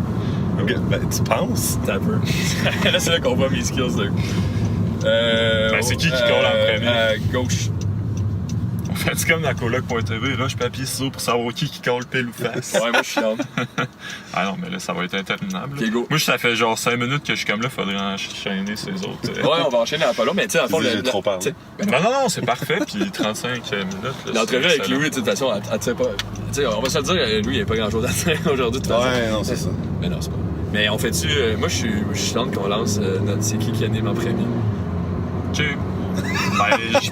Ok. Ben, tu penses? T'as peu. Là, c'est là qu'on voit mes skills, là. Ben, c'est qui colle en premier? À gauche. On fait comme dans coloc.tv, roche, papier, ciseaux pour savoir qui colle pile ou face. Ouais, moi, je suis down. Ah non, mais là, ça va être interminable. Okay, go. Moi, ça fait genre 5 minutes que je suis comme là, faudrait enchaîner ces autres. Ouais, on va enchaîner à pas long, mais tu sais, à fond, J'ai trop parlé. Non, c'est parfait, puis 35 minutes. L'entrevue avec Louis, de toute façon, elle tient pas. Tu sais, on va se le dire, Louis, il n'y a pas grand chose à dire aujourd'hui, de toute façon. Ouais, non, c'est ça. Mais non, c'est pas. Mais on fait-tu. Moi, je suis tente qu'on lance notre C'est qui anime en premier. OK.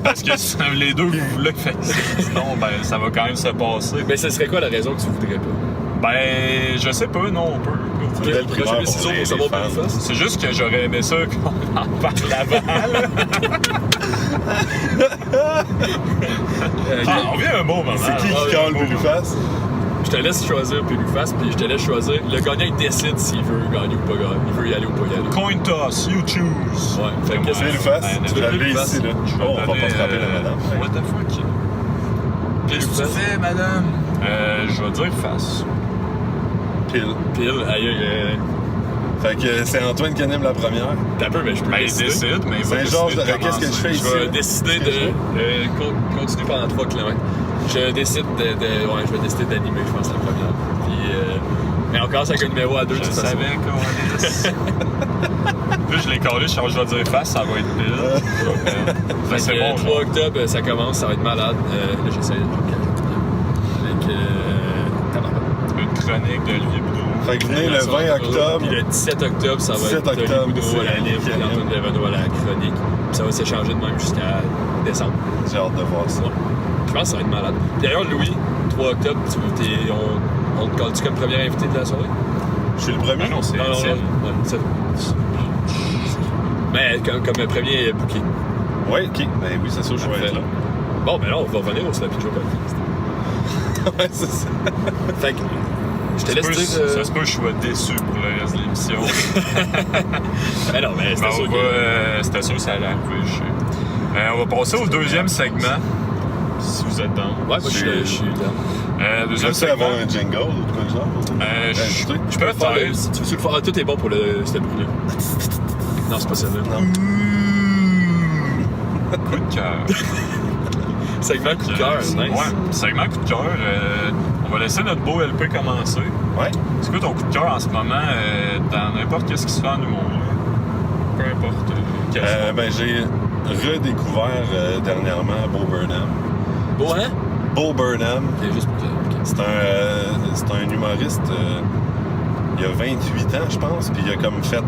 Parce que les deux, vous voulez que sinon, ça va quand même se passer. Mais ce serait quoi la raison que tu voudrais pas? Je sais pas, non, on peut. C'est belle primaire Moi, je pour mets les ciseaux pour fans. savoir plus face. C'est juste que j'aurais aimé ça qu'on en parle avant, là. On vient un bon moment. C'est qui colle Peluface? Je te laisse choisir Peluface, puis je te laisse choisir. Le gagnant, il décide s'il veut gagner ou pas gagner. Il veut y aller ou pas y aller. Coin toss, you choose. Ouais, fait que c'est Peluface, tu vas lever Peluface. ici, là. Oh, on va pas se rappeler la madame. What the fuck? Qu'est-ce que tu fais, madame? Je vais dire face. Pile. Aïe. Fait que c'est Antoine qui anime la première. T'as peu, mais je peux Il décider. décide, mais il va Saint-Georges, décider de qu'est-ce que je fais commencer. ici? Je vais décider de continuer pendant 3 km. Je décide je vais décider d'animer, je pense, la première. Puis, mais on commence avec un numéro à 2. Je savais qu'on allait. Puis je l'ai collé, je vais dire face, ça va être pile. Fait C'est que, bon, 3 octobre, ça commence, ça va être malade. Là, j'essaie de avec tabac. Une chronique d'Olivier Boudreau. Fait que venez le 20 octobre. Puis le 17 octobre, ça va 17 être Olivier octobre, Boudreau à c'est l'anime, puis Antoine Devenot à la chronique. Puis ça va s'échanger de même jusqu'à décembre. J'ai hâte de voir ça. Ouais. Je pense que ça va être malade. Puis d'ailleurs, Louis, 3 octobre, on te colle-tu comme premier invité de la soirée? Je suis le premier. Ah non, c'est Non, Étienne. ouais, ça. Mais comme premier booking. Ouais, ok. Ben oui, c'est sûr, je vais être là. Bon, ben là, on va revenir au Slappy Joe Podcast. Ouais, c'est ça. Fait que, je te laisse dire... Ça se peut que je sois déçu pour le reste de l'émission. Ben non, mais c'était sûr que... C'était sûr que ça allait arriver, je sais. On va passer au deuxième segment, si vous êtes dans. Ouais, moi, je suis là. Je Deuxième veux avoir segment. un jingle ou quoi de genre? Je peux Faire faire... le... Tu veux le faire? Tout est bon pour ce bruit-là. Non, c'est pas ça, là. Non. Coup de cœur. Segment coup de cœur, nice. Ouais, segment coup de cœur. On va laisser notre beau LP commencer. Ouais. C'est quoi ton coup de cœur en ce moment dans n'importe qu'est-ce qui se fait en humour? Peu importe quel soit. Ben, j'ai redécouvert dernièrement Bo Burnham. Bon, hein? Bo Burnham, Ok, juste pour que... ok. c'est un humoriste, il y a 28 ans, je pense, puis il a comme fait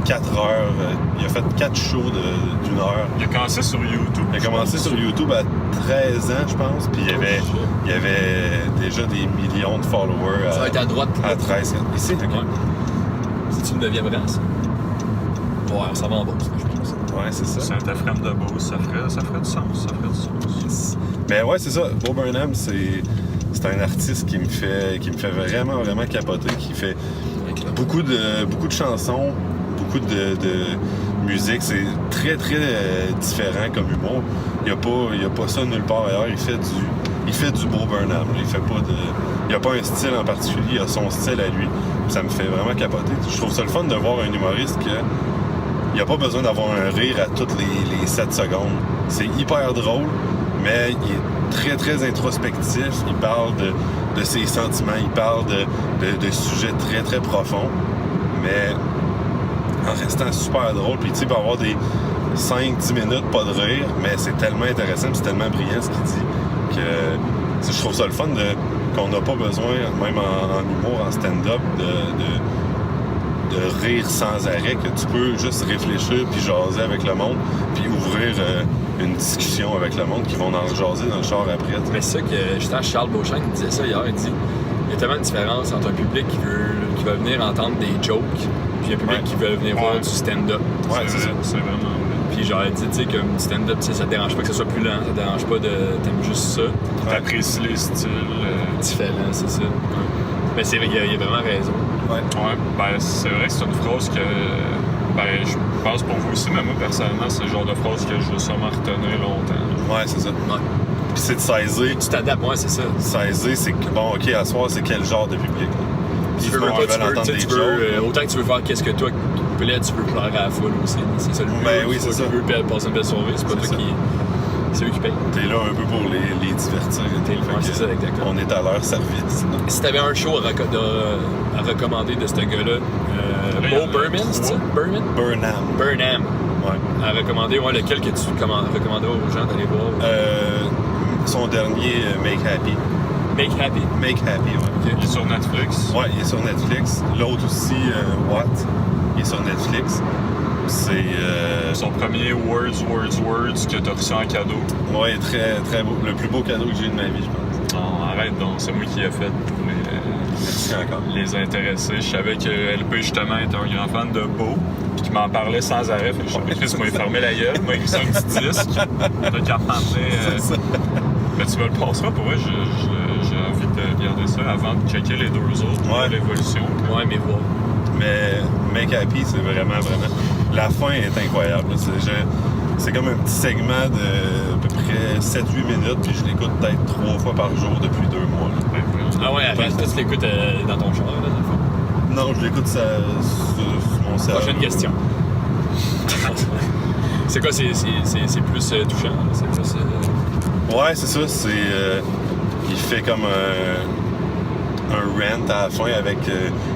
4 heures, il a fait 4 shows d'une heure. Il a commencé sur YouTube. Il a commencé sur YouTube à 13 ans, je pense, puis il y avait déjà des millions de followers Ça va être à droite. à 13 ans. Ici, ok. Ouais. C'est-tu le 9e rang, ça? Ouais, on s'en va en bas, je pense. Ouais, c'est ça. Saint-Ephraim de Beauce, ça ferait du sens. Ça ferait du sens. Mais ouais, c'est ça. Bo Burnham, c'est un artiste qui me fait vraiment, vraiment capoter, qui fait beaucoup de chansons, beaucoup de musique. C'est très, très différent comme humour. Il n'y a pas ça nulle part ailleurs. Il fait du Bo Burnham. Il n'y a pas un style en particulier. Il a son style à lui. Ça me fait vraiment capoter. Je trouve ça le fun de voir un humoriste qui il n'y a pas besoin d'avoir un rire à toutes les 7 secondes. C'est hyper drôle, mais il est très, très introspectif. Il parle de ses sentiments, il parle de sujets très, très profonds, mais en restant super drôle. Puis tu sais, il peut avoir des 5-10 minutes pas de rire, mais c'est tellement intéressant, c'est tellement brillant ce qu'il dit, que je trouve ça le fun qu'on n'a pas besoin, même en humour, en stand-up, de rire sans arrêt, que tu peux juste réfléchir puis jaser avec le monde, puis ouvrir une discussion avec le monde qui vont en jaser dans le char après. Mais c'est ça que justement Charles Beauchamp qui disait ça hier, il dit il y a tellement de différence entre un public qui va venir entendre des jokes puis un public qui veut venir voir du stand-up. Ouais, c'est ça. C'est vraiment vrai. Puis genre, il dit, tu sais, comme du stand-up, ça te dérange pas que ce soit plus lent, ça te dérange pas t'aimes juste ça. T'apprécies les styles. Différent, c'est ça. Mais c'est vrai, il a vraiment raison. Ouais. C'est vrai que c'est une phrase que je pense pour vous aussi, mais moi personnellement, c'est le genre de phrase que je veux sûrement retenir longtemps. Ouais, c'est ça. Ouais. Puis c'est de saisir. Tu t'adaptes, ouais, c'est ça. Saisir, c'est que, bon, OK, à soir, c'est quel genre de public? Tu veux pas, autant que tu veux faire qu'est-ce que toi qui plaît, tu veux plaire à la foule aussi. C'est ça le but. Ben oui, c'est ça. Tu veux passer une belle soirée, c'est pas toi qui... C'est eux qui payent. T'es là un peu pour les divertir. C'est ça, exactement. On est à leur service. Si t'avais un show à recommander de ce gars-là, Bo Burnham, c'est ça? Burnham. Ouais. À recommander, ouais, lequel que tu recommanderais aux gens d'aller voir? Son dernier, Make Happy. Make Happy. Make Happy, ouais. Il est sur Netflix. Ouais, il est sur Netflix. L'autre aussi, What, il est sur Netflix. C'est... Son premier Words que t'as reçu en cadeau. Ouais, très, très beau. Le plus beau cadeau que j'ai eu de ma vie, je pense. Non, arrête donc, c'est moi qui ai fait pour Merci encore. les intéressés. Je savais que LP, justement, était un grand fan de Beau, puis qu'il m'en parlait sans arrêt. Fait que je savais que moi, il fermait la gueule, moi, il ça un petit disque. Peut-être qu'il C'est ça. Mais tu me le passeras, pour vrai, j'ai envie de garder ça avant de checker les deux autres pour Ouais. l'évolution. Ouais, mais bon. Mais Make Happy, c'est vraiment... La fin est incroyable. C'est comme un petit segment de à peu près 7-8 minutes, puis je l'écoute peut-être 3 fois par jour depuis 2 mois. Là. Ah ouais, arrête, tu l'écoutes dans ton char, là, dans le fond. Non, je l'écoute sur mon cerveau. Prochaine question. C'est quoi, c'est plus touchant? Là? C'est plus... Ouais, c'est ça. Il fait comme un rant à la fin avec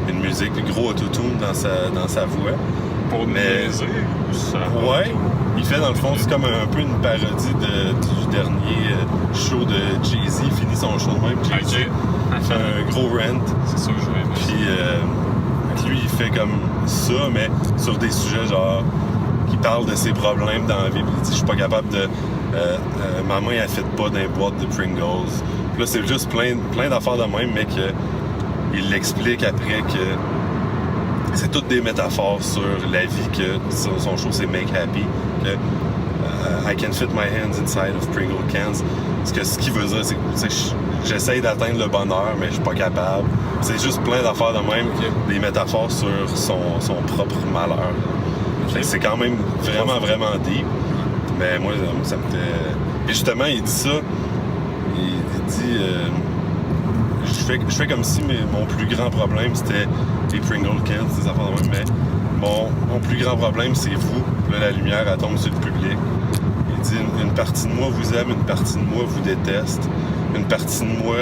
une musique, un gros autotune dans sa voix. Pour niaiser ou ça? Ouais. Il fait, dans le fond, c'est comme un peu une parodie du dernier show de Jay-Z. Il finit son show de même. Jay-Z fait un gros rant. C'est ça que je vais aimer. Puis lui, il fait comme ça, mais sur des sujets genre... qui parle de ses problèmes dans la vie. Puis il dit, je suis pas capable de... maman, elle fait pas d'un boîte de Pringles. Puis là, c'est juste plein d'affaires de même, mais qu'il l'explique après que c'est toutes des métaphores sur la vie, que son show, c'est Make Happy. Que I can fit my hands inside of Pringle cans. Ce qu'il veut dire, c'est que j'essaye d'atteindre le bonheur, mais je suis pas capable. C'est juste plein d'affaires de même, des métaphores sur son propre malheur. C'est quand même vraiment deep. Mais moi, ça me fait... Puis justement, il dit ça. Il dit... je fais comme si mon plus grand problème, c'était les Pringle cans, ces affaires de même. Mais mon plus grand problème, c'est vous. Puis là, la lumière, elle tombe sur le public. Il dit, une partie de moi vous aime, une partie de moi vous déteste. Une partie de moi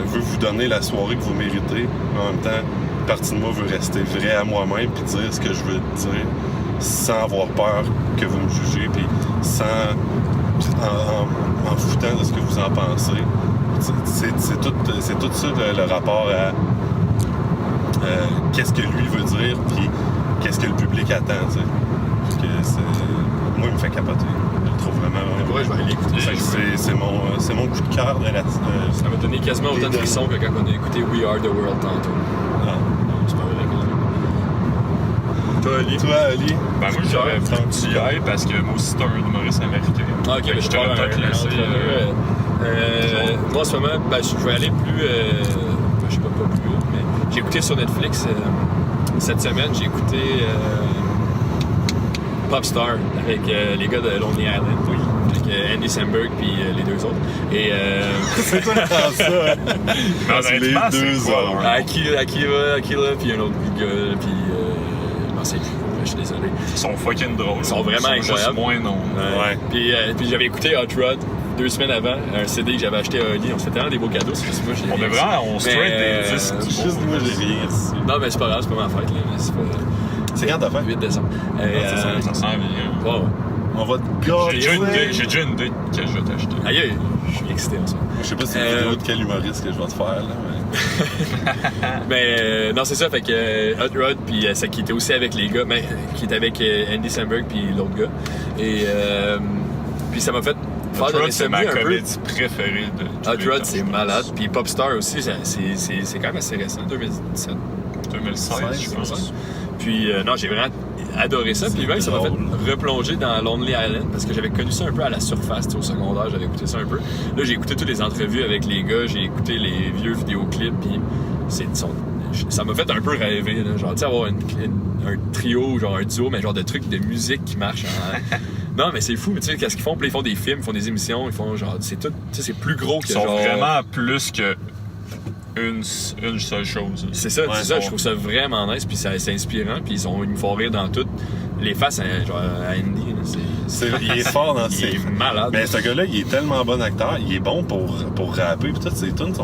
veut vous donner la soirée que vous méritez. Mais en même temps, une partie de moi veut rester vrai à moi-même puis dire ce que je veux dire sans avoir peur que vous me jugez, puis en foutant de ce que vous en pensez. C'est tout ça le rapport à qu'est-ce que lui veut dire, puis qu'est-ce que le public attend. Que moi, il me fait capoter. Je le trouve vraiment... Ouais, je vais aller écouter. C'est mon coup de cœur de la... Ça m'a donné quasiment autant de frissons que quand on a écouté We Are The World tantôt. Ah. C'est pas vrai. Toi, Ali? Ben moi, j'aurais voulu que tu y ailles parce que moi aussi, c'est un humoriste américain. Ah, ok, je t'aurais peut-être laissé... moi, en ce moment, je vais aller plus... je sais pas plus haut, mais j'ai écouté sur Netflix cette semaine, j'ai écouté Popstar avec les gars de Lonely Island. Oui. Avec Andy Samberg puis les deux autres. Et c'est quoi ça? Honnêtement, c'est quoi? Akira, puis un autre gars, puis... non, c'est je suis désolé. Ils sont fucking drôles. Ils sont vraiment incroyables. Juste moins non. Ouais. Puis j'avais écouté Hot Rod 2 semaines avant, un CD que j'avais acheté à Oli. On se fait tellement des beaux cadeaux. Moi, on est vraiment, on straight des disques. Juste moi, j'ai rien reçu. Non, mais c'est pas grave, c'est pas ma fête. Là. C'est quand ta fête? 8 décembre. Ça sent bien. Ouais. On va te gâcher. J'ai déjà une idée que je vais t'acheter. Aïe, je suis excité en ce moment. Je sais pas si c'est une vidéo de quel humoriste que je vais te faire, là, mais... mais non, c'est ça, fait que Hot Rod, puis ça qui était aussi avec les gars, mais qui était avec Andy Samberg puis l'autre gars. Et puis ça m'a fait faire Hot de Rod, c'est ma l'insomnie un peu. comédie préférée de Hot Rod, c'est malade. Puis Popstar aussi, c'est quand même assez récent, 2017. 2016, je pense. Puis non, j'ai vraiment adoré ça. Puis même, ça m'a fait replonger dans Lonely Island parce que j'avais connu ça un peu à la surface. Au secondaire, j'avais écouté ça un peu. Là, j'ai écouté toutes les entrevues avec les gars, j'ai écouté les vieux vidéoclips. Puis ça m'a fait un peu rêver. Là. Genre, tu sais, avoir un trio, genre un duo, mais genre de trucs de musique qui marchent. Non, mais c'est fou. Tu sais, qu'est-ce qu'ils font? Puis ils font des films, ils font des émissions, ils font genre. C'est tout. Tu sais, c'est plus gros que ils sont genre. vraiment plus que. Une seule chose. C'est ça, je trouve ça vraiment nice, puis c'est inspirant, puis ils me font rire dans tout. Les faces, genre à Andy, il est fort dans ses... Il est malade. Mais ce gars-là, il est tellement bon acteur, il est bon pour rapper, puis toutes ses tunes c'est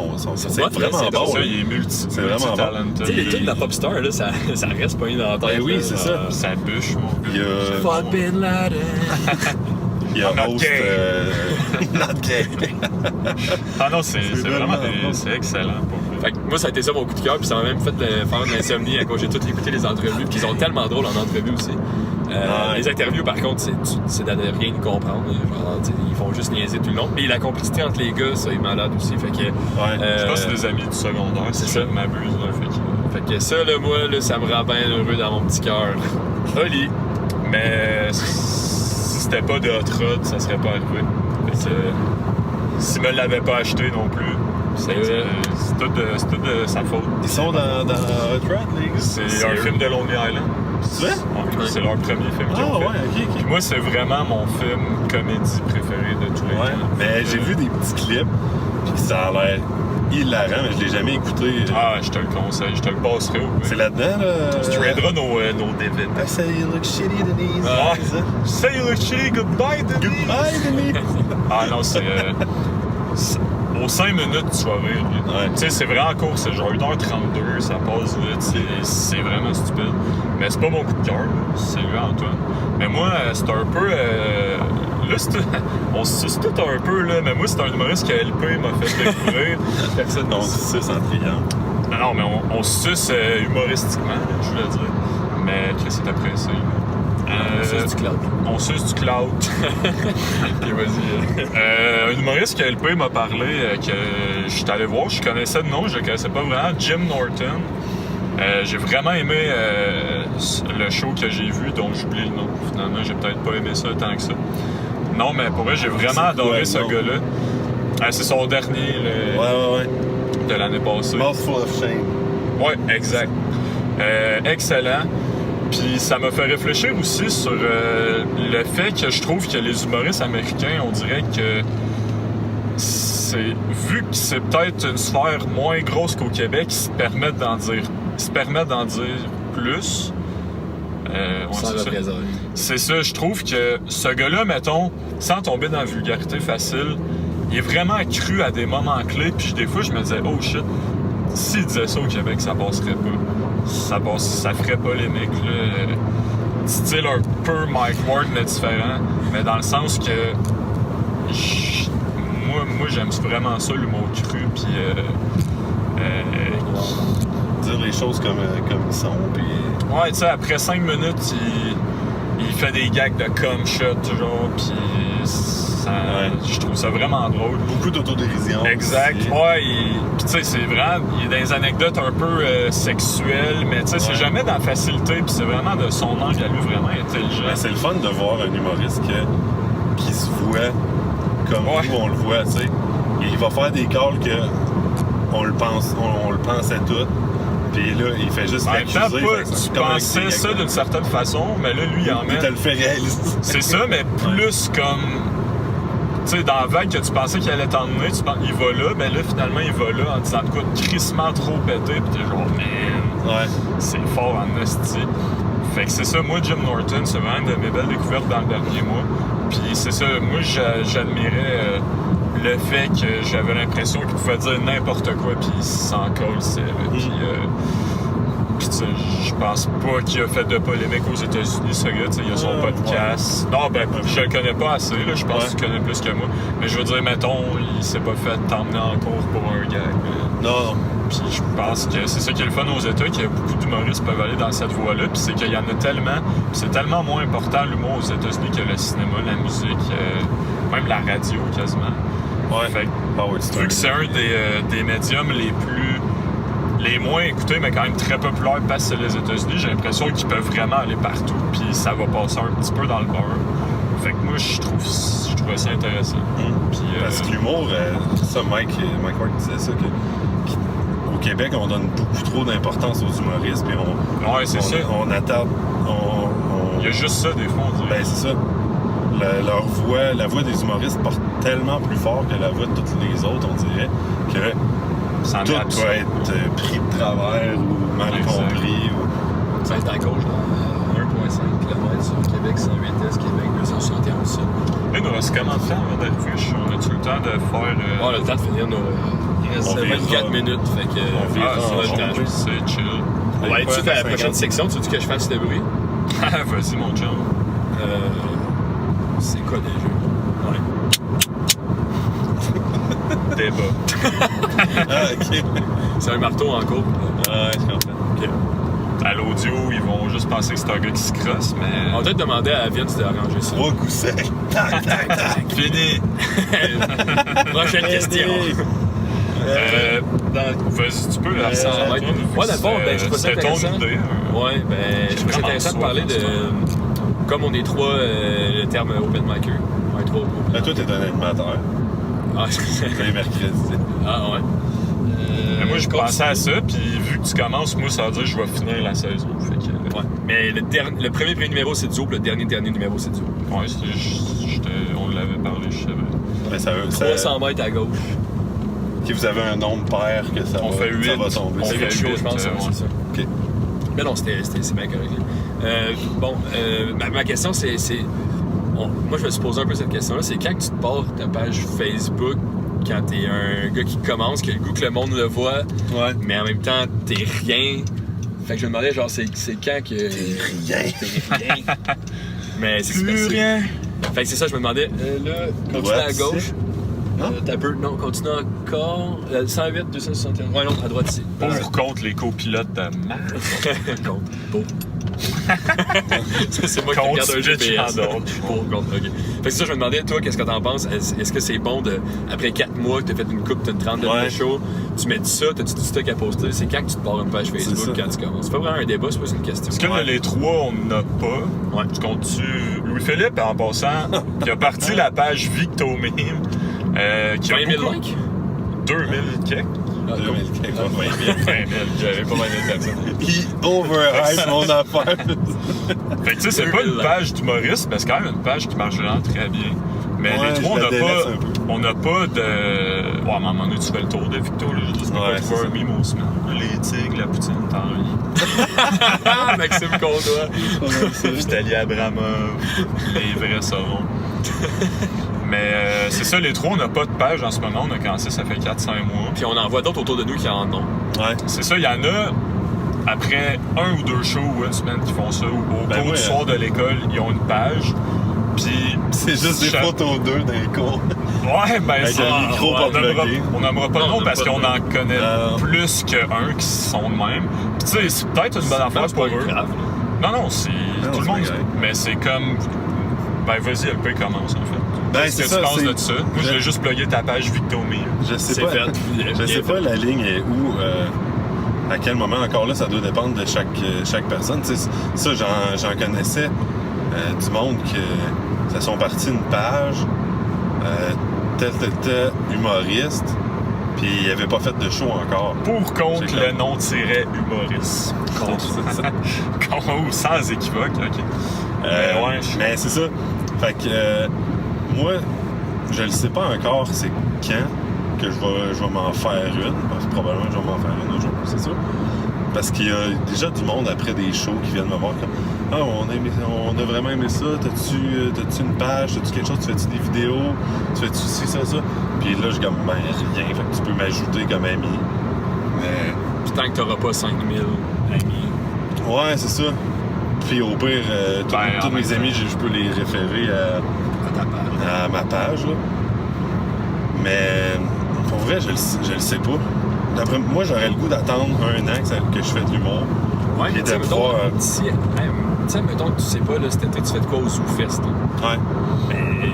vraiment bon. Ça, il est c'est vraiment bon. Tu sais, les tunes de la Popstar, là, ça reste pas dans la tête. Ben oui, c'est ça. Ça bûche, mon gars. Fuck Bin Laden. Il y a Not gay. Not gay. Ah non, c'est vraiment c'est excellent pour Fait que moi, ça a été ça mon coup de cœur, puis ça m'a même fait faire de l'insomnie quand j'ai tout écouté les entrevues, puis ils sont tellement drôles en entrevue aussi. Les interviews, par contre, c'est de rien comprendre. Genre, ils font juste niaiser tout le long. Et la complicité entre les gars, ça est malade aussi. Fait que, je pense que c'est des amis du secondaire, c'est ça. Je m'abuse. Fait que ça, là, moi, là, ça me rend bien heureux dans mon petit cœur. Joli. Mais si c'était pas de Hot Rod, ça serait pas arrivé. Fait que, s'il me l'avait pas acheté non plus, c'est tout de sa faute. Ils sont dans Hot Rod, les gars? C'est un film de Lonely Island. Tu vois? Ouais, c'est leur premier film qu'ils ont fait. Ok. Puis moi, c'est vraiment mon film comédie préféré de tous les temps. Mais j'ai vu des petits clips, puis ça a l'air hilarant, mais je l'ai jamais écouté. Ah, je te le conseille, je te le passerai. C'est là-dedans, là? Tu traideras nos DVD. I say you look shitty, Denise. Ah, say you look shitty, goodbye, Denise. Goodbye, Denise. Ah non, c'est... aux 5 minutes, tu vas rire. Ouais. Tu sais, c'est vraiment court, c'est genre 1h32, ça passe vite, c'est vraiment stupide. Mais c'est pas mon coup de cœur, c'est lui, Antoine. Mais moi, c'est un peu... là, on se suce tout un peu, là, mais moi, c'est un humoriste que LP m'a fait découvrir. Personne ne se suce en triant. Non, mais on se suce humoristiquement, je voulais dire. Mais Chris est apprécié. On suce du cloud. On suce du cloud. Puis vas-y. Un humoriste que LP m'a parlé, que je suis allé voir, je connaissais de nom, je le connaissais pas vraiment, Jim Norton. J'ai vraiment aimé le show que j'ai vu, dont j'oublie le nom. Finalement, j'ai peut-être pas aimé ça tant que ça. Non, mais pour vrai, j'ai vraiment adoré ce gars-là. C'est son dernier de l'année passée. Mouthful of Shame. Ouais, exact. Excellent. Puis ça m'a fait réfléchir aussi sur le fait que je trouve que les humoristes américains, on dirait que vu que c'est peut-être une sphère moins grosse qu'au Québec, ils se permettent d'en dire plus. Sans représailles. C'est ça, je trouve que ce gars-là, mettons, sans tomber dans la vulgarité facile, il est vraiment cru à des moments clés, puis des fois je me disais, oh shit, s'il disait ça au Québec, ça passerait pas. Ça ferait polémique, là. Style un peu Mike Ward, mais différent. Mais dans le sens que moi j'aime vraiment ça, l'humour cru, puis dire les choses comme ils sont, puis... Ouais, tu sais, après 5 minutes, il fait des gags de cum shot, toujours, puis je trouve ça vraiment drôle. Beaucoup d'autodérision. Exact, aussi. ouais, puis tu sais, c'est vraiment, il y a des anecdotes un peu sexuelles, mais tu sais, c'est jamais dans la facilité, puis c'est vraiment de son angle à lui vraiment intelligent. Ben, c'est le fun de voir un humoriste qui se voit comme nous, on le voit, tu sais. Il va faire des calls que on le pensait tout. Puis là, il fait juste l'accuser. Tu pensais ça d'une certaine façon, mais là, lui, il en met... Il te le fait réaliser. C'est ça, mais plus comme... Tu sais, dans la vague que tu pensais qu'il allait t'emmener, il va là, mais là, finalement, il va là en disant de quoi de crissement trop pété, pis t'es genre, man, c'est fort en esti. Fait que c'est ça, moi, Jim Norton, c'est vraiment de mes belles découvertes dans le dernier mois. Puis c'est ça, moi, j'admirais le fait que j'avais l'impression qu'il pouvait dire n'importe quoi, puis il s'en colissait. Puis tu sais, je pense pas qu'il a fait de polémique aux États-Unis, ce gars. Il a son podcast. Non, ben, je le connais pas assez, là. Je pense qu'il connaît plus que moi. Mais je veux dire, mettons, il s'est pas fait t'emmener en cours pour un gag. Non. Puis je pense que c'est ça qui est le fun aux États, que beaucoup d'humoristes peuvent aller dans cette voie-là. Puis c'est qu'il y en a tellement. Puis c'est tellement moins important l'humour aux États-Unis que le cinéma, la musique, même la radio quasiment. Ouais. Fait que, vu que c'est un des médiums les moins écoutés, mais quand même très populaires, parce que c'est les États-Unis, j'ai l'impression qu'ils peuvent vraiment aller partout, puis ça va passer un petit peu dans le beurre. Fait que moi, je trouvais ça intéressant. Puis, parce que l'humour, ça, Mike Ward disait ça, qu'au Québec, on donne beaucoup trop d'importance aux humoristes, puis on attarde... Il y a juste ça, des fois, on dirait. Ben, c'est ça. La voix des humoristes porte tellement plus fort que la voix de toutes les autres, on dirait, que tout doit être pris de travers ou mal compris. Ça va être à gauche dans 1,5 km sur Québec 108S, Québec 271 ça. Il nous reste comment de temps avant d'arriver? On a-tu le temps de faire... On a le temps de finir nos... Il reste 24 minutes, fait que... c'est chill. On va aller-tu faire la prochaine section? Tu veux que je fasse le bruit? Vas-y, mon chum. C'est quoi déjà? Ouais. débat. Ah, ok. C'est un marteau en cours. Ah, ouais, je comprends. OK. À l'audio, ils vont juste penser que c'est un gars qui se crosse, mais... On va peut-être demander à Vince d'arranger ça. 3 coups secs. Tac, tac, tac. Fini! Prochaine question. Vas-y, tu peux, là, Ouais, dans le fond, ben, je trouve ça c'était ton intéressant. idée. Ouais, ben, je trouve ça intéressant de parler de... Comme on est trois, le terme open micer. Ouais, trois open Là, toi, t'es un animateur. Ah, Les mercredis. ah ouais. Mais moi, je continue. pensais à ça, puis vu que tu commences, moi, ça veut dire que je vais finir la saison. Fait que, Ouais. Mais le premier numéro, c'est Dio, puis le dernier numéro, c'est Dio. ouais, on l'avait parlé, je savais. Mais ça veut. 300 mètres à gauche. Que vous avez un nombre pair que ça, On va, fait 8. ça va tomber. On C'est fait 8 choses, 8, je pense, ouais. c'est ça. OK. Mais non, c'est bien correct. Ma question, c'est moi, je me suis posé un peu cette question-là. C'est quand tu te pars ta page Facebook, quand t'es un gars qui commence, qui a le goût que le monde le voit, Ouais. mais en même temps, t'es rien. Fait que je me demandais, genre, c'est quand que... T'es rien. T'es rien. Mais c'est Plus super. rien. Fait que c'est ça, je me demandais. Là, continue Droite, à gauche. ici. Non? T'as peu. Non, continue encore. 108, 261. Ouais, non, à droite ici. Pour ou contre les copilotes de merde. Contre. Pour. Ça, c'est moi qui Contre, regarde un switch GPS. en ordre. Pour, contre, ok. Fait que c'est ça, je me demandais, toi, qu'est-ce que t'en penses? Est-ce que c'est bon de, après 4 mois que t'as fait une coupe, t'as une trentaine de shows, tu mets ça, t'as-tu du stock à poster? C'est quand que tu te pars une page Facebook ça. quand tu commences? C'est pas vraiment un débat, c'est pas une question. Parce que là, les trois, on n'a pas. Ouais. Tu comptes-tu. Louis-Philippe, en passant, qui a parti la page Victomime. Qui a 20 000 beaucoup- likes? 2000 quelques. Ah, 2000, non. 20 000. 20 000. J'avais pas 20 000 personnes. Il overhype mon affaire. Fait que tu sais, c'est pas une page d'humoriste, mais c'est quand même une page qui marche vraiment très bien. Mais Ouais, les trois, je la délaisse un peu. on n'a pas de. Ouais, à un moment donné, tu fais le tour de Victo, là. Je dis, tu peux Ouais, pas trouver c'est un mime au semaine. Les tigres, la poutine, t'en ris. Ah, Maxime Condois. Vitaly Abramov, les vrais sauront. Mais c'est ça, les trois, on n'a pas de page en ce moment. On a commencé, ça fait 4-5 mois. Puis on en voit d'autres autour de nous qui en ont. Ouais. C'est ça, il y en a, après 1 ou 2 shows ou une semaine qui font ça, ou au Ben cours oui, du soir de l'école, ils ont une page. Puis. C'est juste des photos d'eux dans les cours. Ouais, ben Avec ça. un micro on pas plugué. n'aimera pas Non, de on nom parce n'aime pas qu'on de en connaît plus qu'un qui sont de même. Puis tu sais, c'est peut-être une bonne affaire C'est pour pas eux. grave. Non, non, c'est. Non, Tout le c'est monde. pas grave. Mais c'est comme. Ben vas-y, LP commence en fait. Ben, Qu'est-ce c'est que ça, tu penses c'est- de ça? Moi, je vais juste plugger ta page Victomie. Je sais C'est pas. fait. Je sais pas la ligne est où. À quel moment, encore là, ça doit dépendre de chaque personne. Tu sais, ça, j'en connaissais du monde que ça sont partis une page, tel humoriste, puis il avait pas fait de show encore. Pour contre C'est le comme- nom-humoriste. Contre, c'est ça. Ou sans équivoque, ok. Ouais, Mais c'est ça. Fait que moi, je le sais pas encore c'est quand que je vais m'en faire une. Parce que probablement je vais m'en faire une un jour, c'est ça. Parce qu'il y a déjà du monde après des shows qui viennent me voir comme ah, on a vraiment aimé ça, t'as-tu une page, t'as-tu quelque chose, tu fais-tu des vidéos, tu fais-tu ci, ça. Puis là, je comme ben rien, fait que tu peux m'ajouter comme ami. Mais Puis tant que t'auras pas 5000 amis. ouais, c'est ça. Puis au pire, tous mes amis, je peux les référer à ma page. Là. Mais pour vrai, je le sais pas. D'après moi, j'aurais le goût d'attendre 1 an que je fais de l'humour. Ouais, Puis mais tu sais, de mettons, voir. mettons que tu sais pas, là, cet été, tu fais de quoi au Zoufest? Ouais. Mais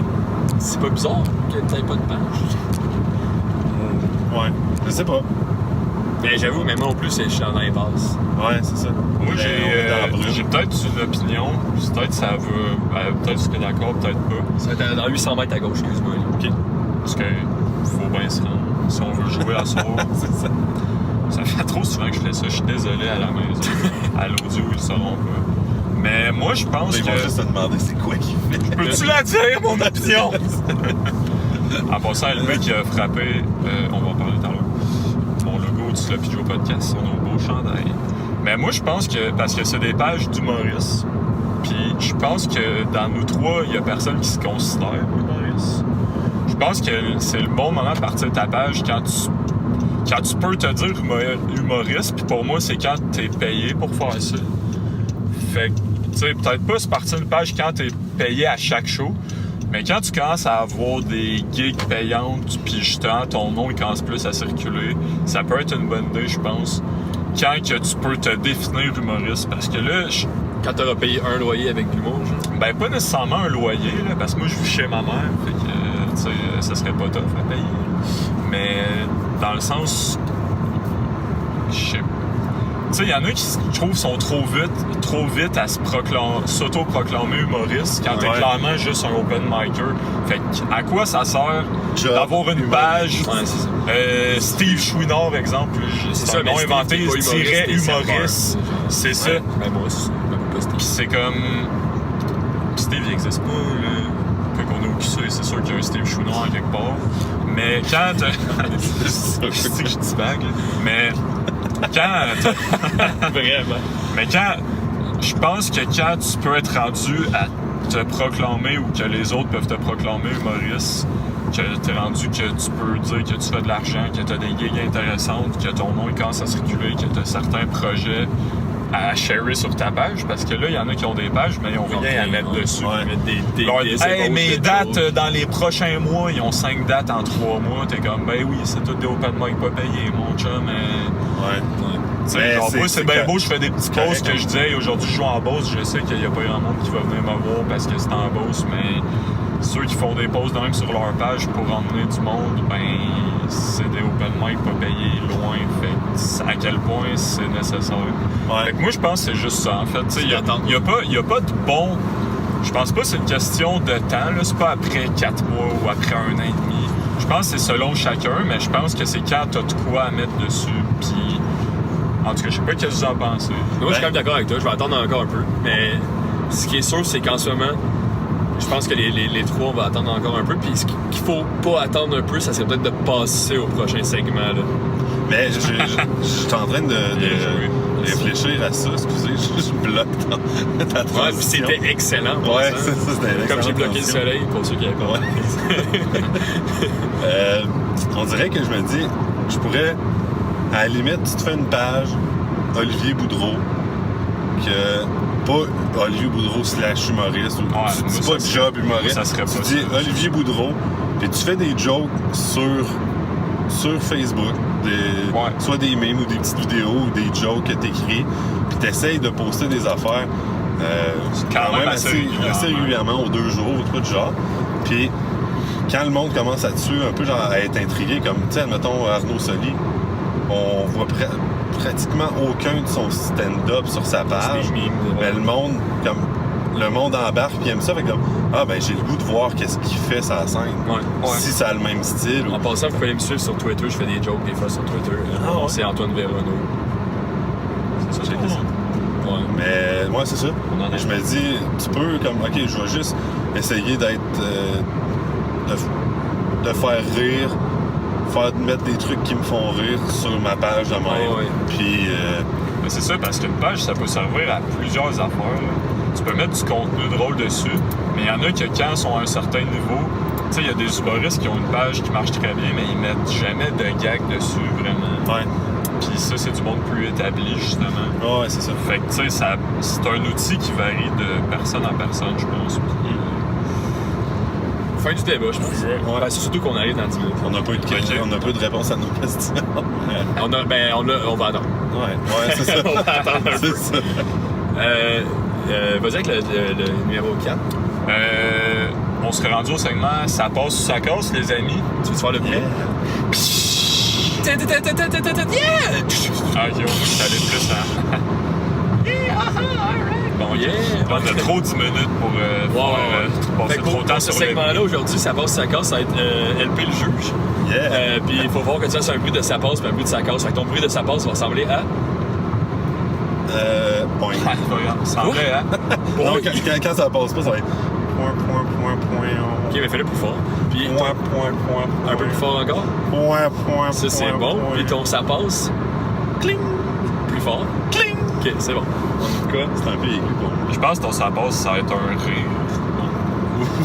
c'est pas bizarre que t'aies pas de page. Ouais. Je sais pas. Mais j'avoue, mais moi non plus, je suis dans l'impasse. Ouais, c'est ça. Moi, On est dans la brume. j'ai peut-être une opinion. Peut-être ça veut. Peut-être que tu es d'accord, peut-être pas. Ça va être dans 800 mètres à gauche, excuse-moi. Là. OK. Parce que faut bien se rendre. Si on veut jouer à soir. C'est ça. Ça fait trop souvent que je fais ça. Je suis désolé à la maison. À l'audio, ils le sauront pas. Mais moi, je pense Ils que. vont juste se demander c'est quoi qu'il fait. Peux-tu la dire, mon opinion? En passant, le mec qui a frappé, on va en parler tout à l'heure, mon logo du Sloppy Joe Podcast sur nos beaux chandails. Mais moi, je pense que, parce que c'est des pages d'humoristes, puis je pense que dans nous trois, il y a personne qui se considère humoriste. Je pense que c'est le bon moment de partir de ta page quand tu peux te dire humoriste, puis pour moi, c'est quand t'es payé pour faire ça. Fait que, tu sais, peut-être pas se partir une page quand t'es payé à chaque show, Mais quand tu commences à avoir des gigs payantes, puis justement ton nom il commence plus à circuler, ça peut être une bonne idée, je pense, quand que tu peux te définir humoriste. Parce que là, Quand t'auras payé un loyer avec l'humour, genre. ben pas nécessairement un loyer, là, parce que moi je vis chez ma mère, fait que, tu sais, ça serait pas tough à payer. Mais dans le sens, je sais pas. Tu sais, il y en a qui, je trouve, sont trop vite à s'auto-proclamer humoriste quand t'es clairement juste un open micer. Fait que, à quoi ça sert d'avoir une page? Ouais, c'est ça. Steve Chouinard, exemple, c'est un nom inventé, tiret humoriste. C'est ça. Ben moi aussi. Pis c'est comme. Steve, il existe pas, là. Fait qu'on a au QC, c'est sûr qu'il y a un Steve Chouinard quelque part. Mais quand. C'est que je dis vague, là. Mais. Quand. Vraiment. Mais quand. Je pense que quand tu peux être rendu à te proclamer ou que les autres peuvent te proclamer humoriste, que t'es rendu que tu peux dire que tu fais de l'argent, que t'as des gigs intéressantes, que ton nom il commence à circuler, que t'as certains projets à sharer sur ta page, parce que là, il y en a qui ont des pages, mais ils n'ont rien à mettre dessus. Ouais, mettre des Leur des dire, hey, ébauches mes de dates jokes. dans les prochains mois, ils ont 5 dates en 3 mois. T'es comme, ben oui, c'est tout des open mic pas payés, mon chum. Mais... Ouais. Tu sais, Mais genre, moi, c'est bien correct. beau, je fais des petits posts que je dis, hey, aujourd'hui, je joue en Beauce. Je sais qu'il n'y a pas grand monde qui va venir me voir parce que c'est en Beauce, mais ceux qui font des posts de même sur leur page pour emmener du monde, ben, c'est des open mic pas payés loin. Fait à quel point c'est nécessaire. Ouais. Fait que moi, je pense que c'est juste ça, en fait. Il n'y a pas de bon. Je pense pas que c'est une question de temps. Là. C'est pas après 4 mois ou après 1 an et demi. Je pense que c'est selon chacun, mais je pense que c'est quand t'as de quoi à mettre dessus. Puis, en tout cas, je sais pas ce que vous en pensez. Moi, je suis quand même d'accord avec toi. Je vais attendre encore un peu. Mais ce qui est sûr, c'est qu'en ce moment, je pense que les trois, on va attendre encore un peu. Puis ce qu'il faut pas attendre un peu, ça serait peut-être de passer au prochain segment. Là. Mais je suis en train de réfléchir à ça. Excusez, je bloque ta transition. Ouais, puis c'était excellent. pour Ouais, ça. c'est ça, c'était une Comme j'ai excellente bloqué le transition. soleil, pour ceux qui avaient pas. Ouais. On dirait que je me dis, je pourrais, à la limite, tu te fais une page Olivier Boudreau, que pas Olivier Boudreau / humoriste, ou Ouais, tu dis moi, pas ça job humoriste, ça serait tu pas dis ça. Olivier Boudreau, puis tu fais des jokes sur Facebook, soit des memes ou des petites vidéos ou des jokes que t'écris, puis t'essayes de poster des affaires quand même assez régulièrement, aux 2 jours, ou truc du genre. Puis quand le monde commence à dessus, un peu genre à être intrigué, comme, tu sais, admettons Arnaud Soli, on voit pratiquement aucun de son stand-up sur sa page, C'est des memes, mais le monde embarque puis aime ça, fait comme, ah ben j'ai le goût de voir qu'est-ce qu'il fait sur la scène. Ouais. Si ça a le même style. En passant, vous pouvez me suivre sur Twitter. Je fais des jokes des fois sur Twitter. Ah ouais? C'est Antoine Véronneau. C'est ça, Checker ça. Ouais. Mais moi, c'est ça. On en a Je me dis, tu peux, comme, ok, je vais juste essayer d'être. De faire rire, mettre des trucs qui me font rire sur ma page de même. Ouais. Puis. Mais c'est ça, parce qu'une page, ça peut servir à plusieurs affaires. Là. Tu peux mettre du contenu drôle dessus, mais il y en a qui, quand ils sont à un certain niveau, tu sais, il y a des humoristes qui ont une page qui marche très bien, mais ils mettent jamais de gag dessus, vraiment. Ouais. Puis ça, c'est du monde plus établi, justement. Ouais, c'est ça. Fait que, tu sais, c'est un outil qui varie de personne en personne, je pense. Puis, Fin du débat, je pense. Ouais. Ben, c'est surtout qu'on arrive dans 10 minutes. On n'a pas eu de réponse à nos questions. On va attendre. Ouais, c'est ça. On va attendre un peu. C'est ça. Vas-y avec le numéro 4. on serait rendu au segment Ça passe ou ça casse, les amis. Tu veux faire le bruit? Yeah. Ah, ok, on va aller plus à... Bon, yeah! On a trop 10 minutes pour passer Fait que trop pour de temps ce sur le... segment-là, aujourd'hui, ça passe, ça casse, ça va être LP le juge. Yeah. Puis il faut voir que tu fasses un bruit de ça passe puis un bruit de ça casse. Fait que ton bruit de ça passe va ressembler à... Point. Ah, c'est vrai, hein? Non, quand ça passe pas, ça va être point. Ok, mais fais-le plus fort. Puis Point. un peu plus fort encore. Point. Ça, c'est bon. Puis ton ça passe... Cling! Plus fort. Cling! Ok, c'est bon. En tout cas, c'est un peu aigu pour moi. Je pense que ton ça passe, ça va être un rire.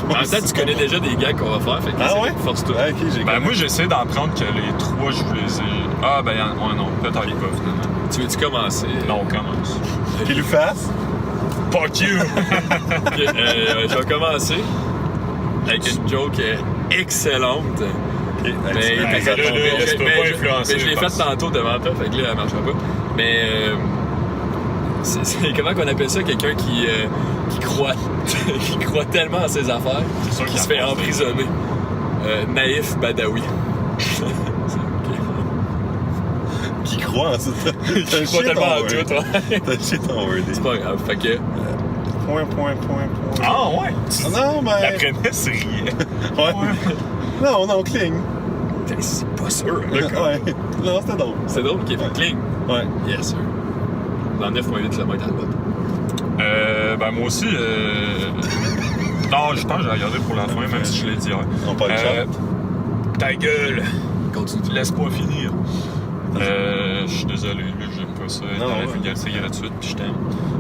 En même temps, tu connais déjà des gags qu'on va faire. Fait que Ah ouais? force-toi. Ah, ok, j'ai Ben moi, j'essaie d'en prendre que les 3, je vous les ai... Ah, ben ouais, non, peut-être pas, finalement. Tu veux-tu commencer? Non, on commence. Qu'il lui fasse. Fuck you! Ok, je vais commencer. avec une joke excellente. Ok, Mais tu peux mais les attendre. là, tu peux pas influencer, mais je l'ai je fait pense. tantôt devant toi, fait que là, elle marchera pas. Mais c'est comment qu'on appelle ça? Quelqu'un qui croit qui croit tellement à ses affaires C'est sûr qu'il qu'il se fait en pense. emprisonner. Naïf Badawi. Qui croit en ça. Qui croit tellement en tout, toi. T'as chié ton word. C'est pas grave. Fait que. Point. Ah ouais! Non, ben. La prémisse riait. Ouais. Non, cling. C'est pas sûr. Ouais. Non, c'était drôle. C'est drôle, ok. Fait cling. Ouais. Yes, sir. Dans 9,8 km à l'autre. Ben moi aussi, non, je pense que j'ai regardé pour la fin, même si je l'ai dit hier. On parle de chat. Ta gueule! Continue. Tu laisses pas finir. Je suis désolé, là, j'aime pas ça. Non, Dans la ouais. vulgarité gratuite, puis je t'aime.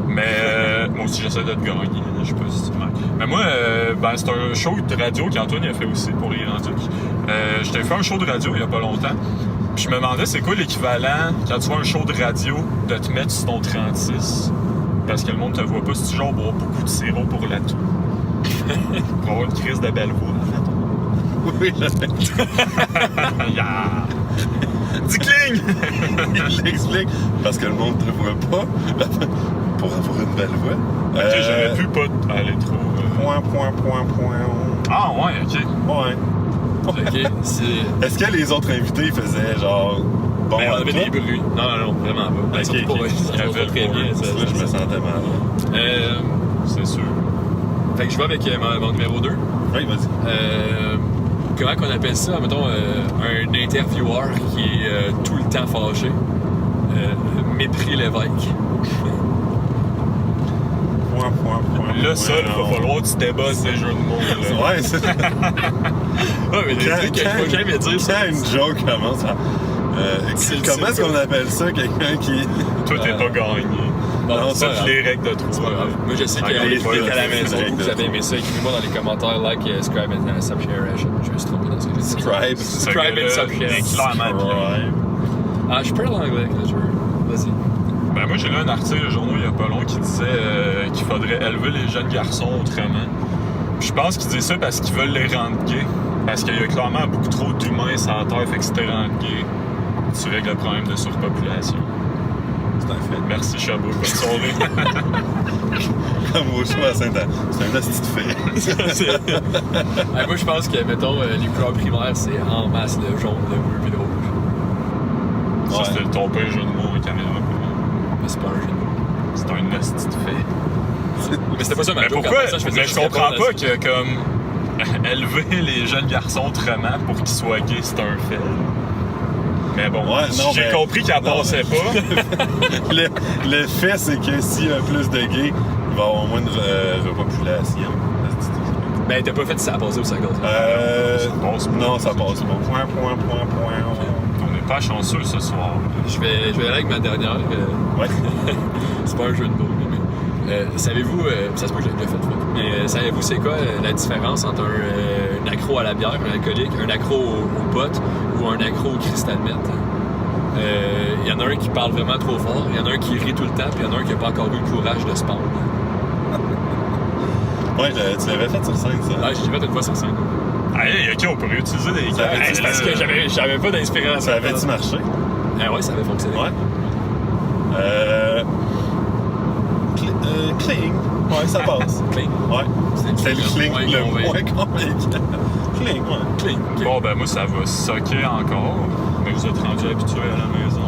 Mais moi aussi, j'essaie de te gagner. Là, je sais pas si tu m'as. Mais moi, ben, c'est un show de radio qu'Antoine a fait aussi pour les Grands Ducs. Je t'ai fait un show de radio il y a pas longtemps. Puis je me demandais, c'est quoi l'équivalent, quand tu vois un show de radio, de te mettre sur ton 36? Parce que le monde te voit pas. Si tu genre bois beaucoup de sirop pour la toux. Pour avoir une crise de belle voix. Oui, je sais. Yeah! Dis cling! Il l'explique. Parce que le monde te voit pas. Pour avoir une belle voix. Ok, j'aurais pu pas aller trop. Point. Ah ouais, ok. Ouais. Ok, c'est. Est-ce que les autres invités faisaient genre. Bon, Ben, on avait toi? des bruits. Non, vraiment pas. Ben, Ok, surtout ok. pas, ça Il y va avait pas très le bien. bruit. ça, Là, je me sentais mal. C'est sûr. Fait que je vais avec mon numéro 2. Oui, vas-y. Comment qu'on appelle ça? Mettons, un intervieweur qui est tout le temps fâché. Mépris l'évêque. Point. Là, ça, il va falloir que tu débosses des jeux de mots. Là. Ouais, c'est. Ah, mais des trucs que je peux jamais dire ça. Quand une joke commence à. C'est Comment est-ce ça. qu'on appelle ça, quelqu'un qui. Toi, t'es pas gagné. Non, c'est ça, pas grave. Les règles de trop. C'est pas grave. Moi, je sais Ah, qu'il y a les des trucs fois, à la c'est maison. direct Vous de avez aimé ça. Écrivez-moi dans les commentaires, like, subscribe and subshare. Je me suis trompé dans ce que j'ai dit. Scribe. Subscribe and subshare. Clairement bien. Ah, je parle anglais, là, je veux. Vas-y. Ben moi, j'ai lu un article le journaux il y a pas long qui disait qu'il faudrait élever les jeunes garçons autrement. Puis je pense qu'ils disent ça parce qu'ils veulent les rendre gays. Parce qu'il y a clairement beaucoup trop d'humains sur la Terre, fait que si t'es rendu gay, tu règles le problème de surpopulation. C'est un fait. Merci Chabot, bonne soirée. Comme au show à Saint-Anne. C'est un asti de fait. Ah, moi, je pense que, mettons, les couleurs primaires, c'est en masse le jaune, le bleu et le rouge. Ça, c'était ton pire jeu de mots en caméra. Mais c'est pas un jeu de mots. C'est un asti de fait. Mais c'était pas ça ma Mais joke. pourquoi? Après ça, faisais Mais je juste comprends répondre à pas ça. que, comme, élever les jeunes garçons autrement pour qu'ils soient gays, c'est un fait. Mais bon, Ouais, non, j'ai mais- compris qu'elle non. passait pas. Le fait, c'est que s'il y a plus de gays, il va y avoir moins de repopulation. Ben, t'as pas fait si ça a passé ou ça a cassé. Ça passe pas. Non, ça passe pas. Point. On n'est pas chanceux ce soir. Je vais aller avec ma dernière. Ouais. C'est pas un jeu de mots, mais savez-vous, ça se peut que j'ai déjà fait, mais savez-vous c'est quoi la différence entre un accro à la bière, un alcoolique, un accro au pot ou un accro au cristal meth? Il y en a un qui parle vraiment trop fort, il y en a un qui rit tout le temps, puis il y en a un qui n'a pas encore eu le courage de se pendre. Ouais, tu l'avais fait sur scène, ça. Ah, j'ai fait une fois sur scène. Hey, ok, on pourrait utiliser des Ça gars. avait- C'est parce que j'avais pas d'inspiration. Ça avait-tu marché? Ah ouais, ça avait fonctionné. Ouais. Cling. Ouais, ça passe. Cling. Ouais. C'est le cling moins le convaincant. moins convaincant. Cling, ouais. Cling. ok. Bon, ben moi, ça va socker encore. Mais vous êtes rendus habitués à la maison.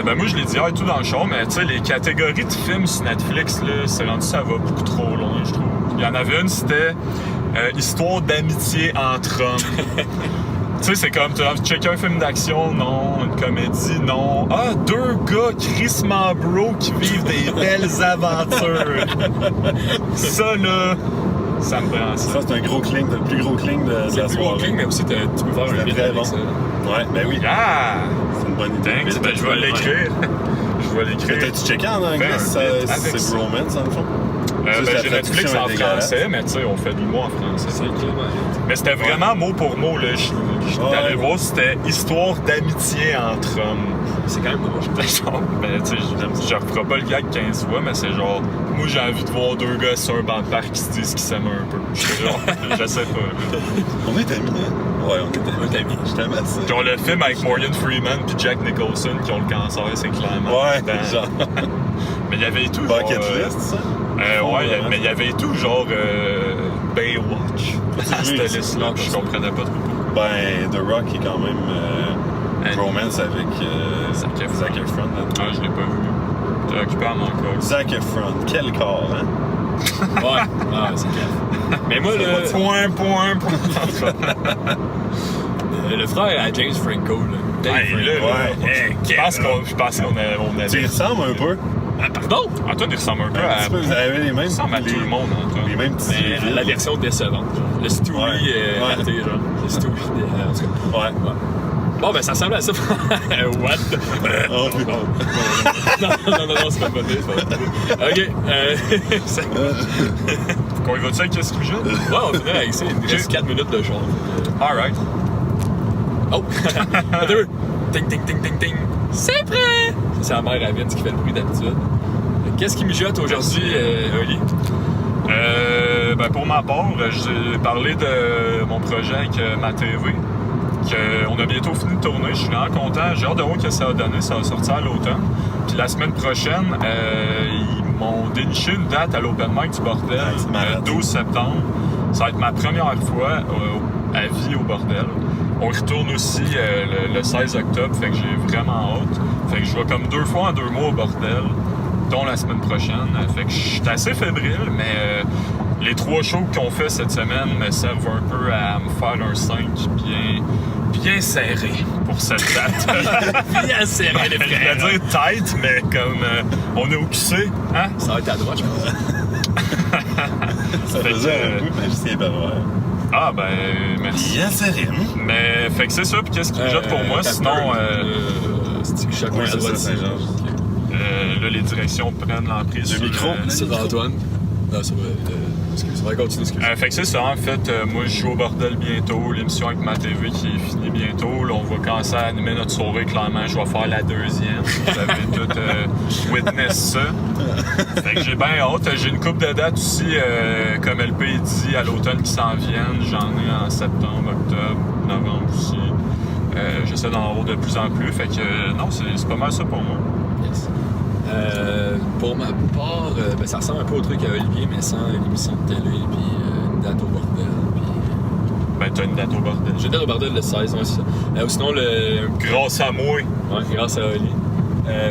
Ben moi, je l'ai dit hier et tout dans le show, mais tu sais, les catégories de films sur Netflix, là, c'est rendu, ça va beaucoup trop loin, je trouve. Il y en avait une, c'était Histoire d'amitié entre hommes. Tu sais, c'est comme, tu as checké un film d'action, non. Une comédie, non. Ah, deux gars crissement bro qui vivent des belles aventures. Ça, là, ça me prend ça. Ça, c'est un gros cling, le plus gros cling de C'est la plus gros soirée. cling, mais aussi tu peux faire un C'était beat très avec bon. ça. Ouais, ben oui. Ah! C'est une bonne idée. Thanks, ben je vais l'écrire. Je vais Mais l'écrire. t'as-tu checké en anglais? Fais un bit avec C'est ça. bromance, dans le fond? J'ai Netflix en français, mais tu sais, on fait de l'humour en français. C'est clairement. Mais c'était vraiment mot pour mot. Là. J'étais allé voir, c'était histoire d'amitié entre hommes. C'est quand même drôle. Ben, tu sais, je referai pas le gag 15 fois, mais c'est genre, moi j'ai envie de voir deux gars sur un banc de parc qui se disent qu'ils s'aiment un peu. J'étais genre, je sais pas. Là. On est amis, hein? Ouais, on est amis. Je t'aime assez. Puis on le film avec Morgan Freeman puis Jack Nicholson qui ont le cancer, c'est clairement. Ouais, genre. Mais il y avait tout. Bucket genre, list, ça? Ouais, mais il y avait tout, genre Baywatch. Cette liste-là, je comprenais pas trop pourquoi. Ben, The Rock est quand même romance avec Zac Efron. Ah, je l'ai pas vu. T'es occupé à mon corps. Zac Efron, quel corps, hein? Ouais, c'est clair. Mais moi, Point. le frère à James Franco, là. Dave Franco. Je pense qu'on a. Tu y ressembles un peu? Pardon? Ah, toi, il ressemble un peu Un à. petit peu, vous avez les mêmes. Il ressemble à tout le monde, hein, toi. Les mêmes petits. Mais la version décevante. Genre. Le Stewie raté, genre. Le Stewie. En tout cas. Ouais. Bon, ben, ça ressemble à ça. What? Oh, oui. Non, c'est pas une bonne idée. OK. Qu'on y va-tu avec qu'est-ce qu'il jette? Ouais, on finit avec ça. Il reste 4 minutes de show. Alright. Oh! Attends, ting, ting, ting, ting, ting. C'est prêt! C'est la mère à Vince qui fait le bruit d'habitude. Qu'est-ce qui mijote aujourd'hui, Oli? Ben pour ma part, j'ai parlé de mon projet avec ma TV. On a bientôt fini de tourner. Je suis vraiment content. J'ai hâte de voir ce que ça va donner. Ça va sortir à l'automne. Puis la semaine prochaine, ils m'ont déniché une date à l'Open Mic du Bordel, le 12 septembre. Ça va être ma première fois à vie au Bordel. On retourne aussi le 16 octobre, fait que j'ai vraiment hâte. Fait que je vais comme 2 fois en 2 mois au Bordel, dont la semaine prochaine. Fait que je suis assez fébrile, mais les 3 shows qu'on fait cette semaine me servent un peu à me faire un 5 bien serré pour cette date. Bien serré, les frères. Je vais dire tight, mais comme on est au QC, hein? Ça va être à droite, je pense. Ça faisait un peu magicien Benoît. Ah, ben, merci. Bien serré, Mais, fait que c'est ça, puis qu'est-ce qu'il jette pour moi? Sinon, chaque oui, à droite, c'est ça, là, les directions prennent l'emprise. Le micro. C'est Antoine. Non, ça va. Excuse, on va continuer, excuse. Fait que c'est ça, en fait, moi je joue au Bordel bientôt, l'émission avec ma TV qui est finie bientôt. Là, on va commencer à animer notre soirée, clairement, je vais faire la 2e. Vous avez tout witness ça. Fait que j'ai bien hâte. J'ai une couple de dates aussi, comme LP dit, à l'automne qui s'en viennent. J'en ai en septembre, octobre, novembre aussi. J'essaie d'en avoir de plus en plus. Fait que non, c'est pas mal ça pour moi. Yes. Pour ma part, ben, ça ressemble un peu au truc à Olivier, mais sans l'émission de télé, puis une date au bordel. Puis... Ben, t'as une date au Bordel. J'ai une date au bordel le 16, ouais, c'est ça. Ou sinon, Grâce à moi. Ouais, grâce à Oli.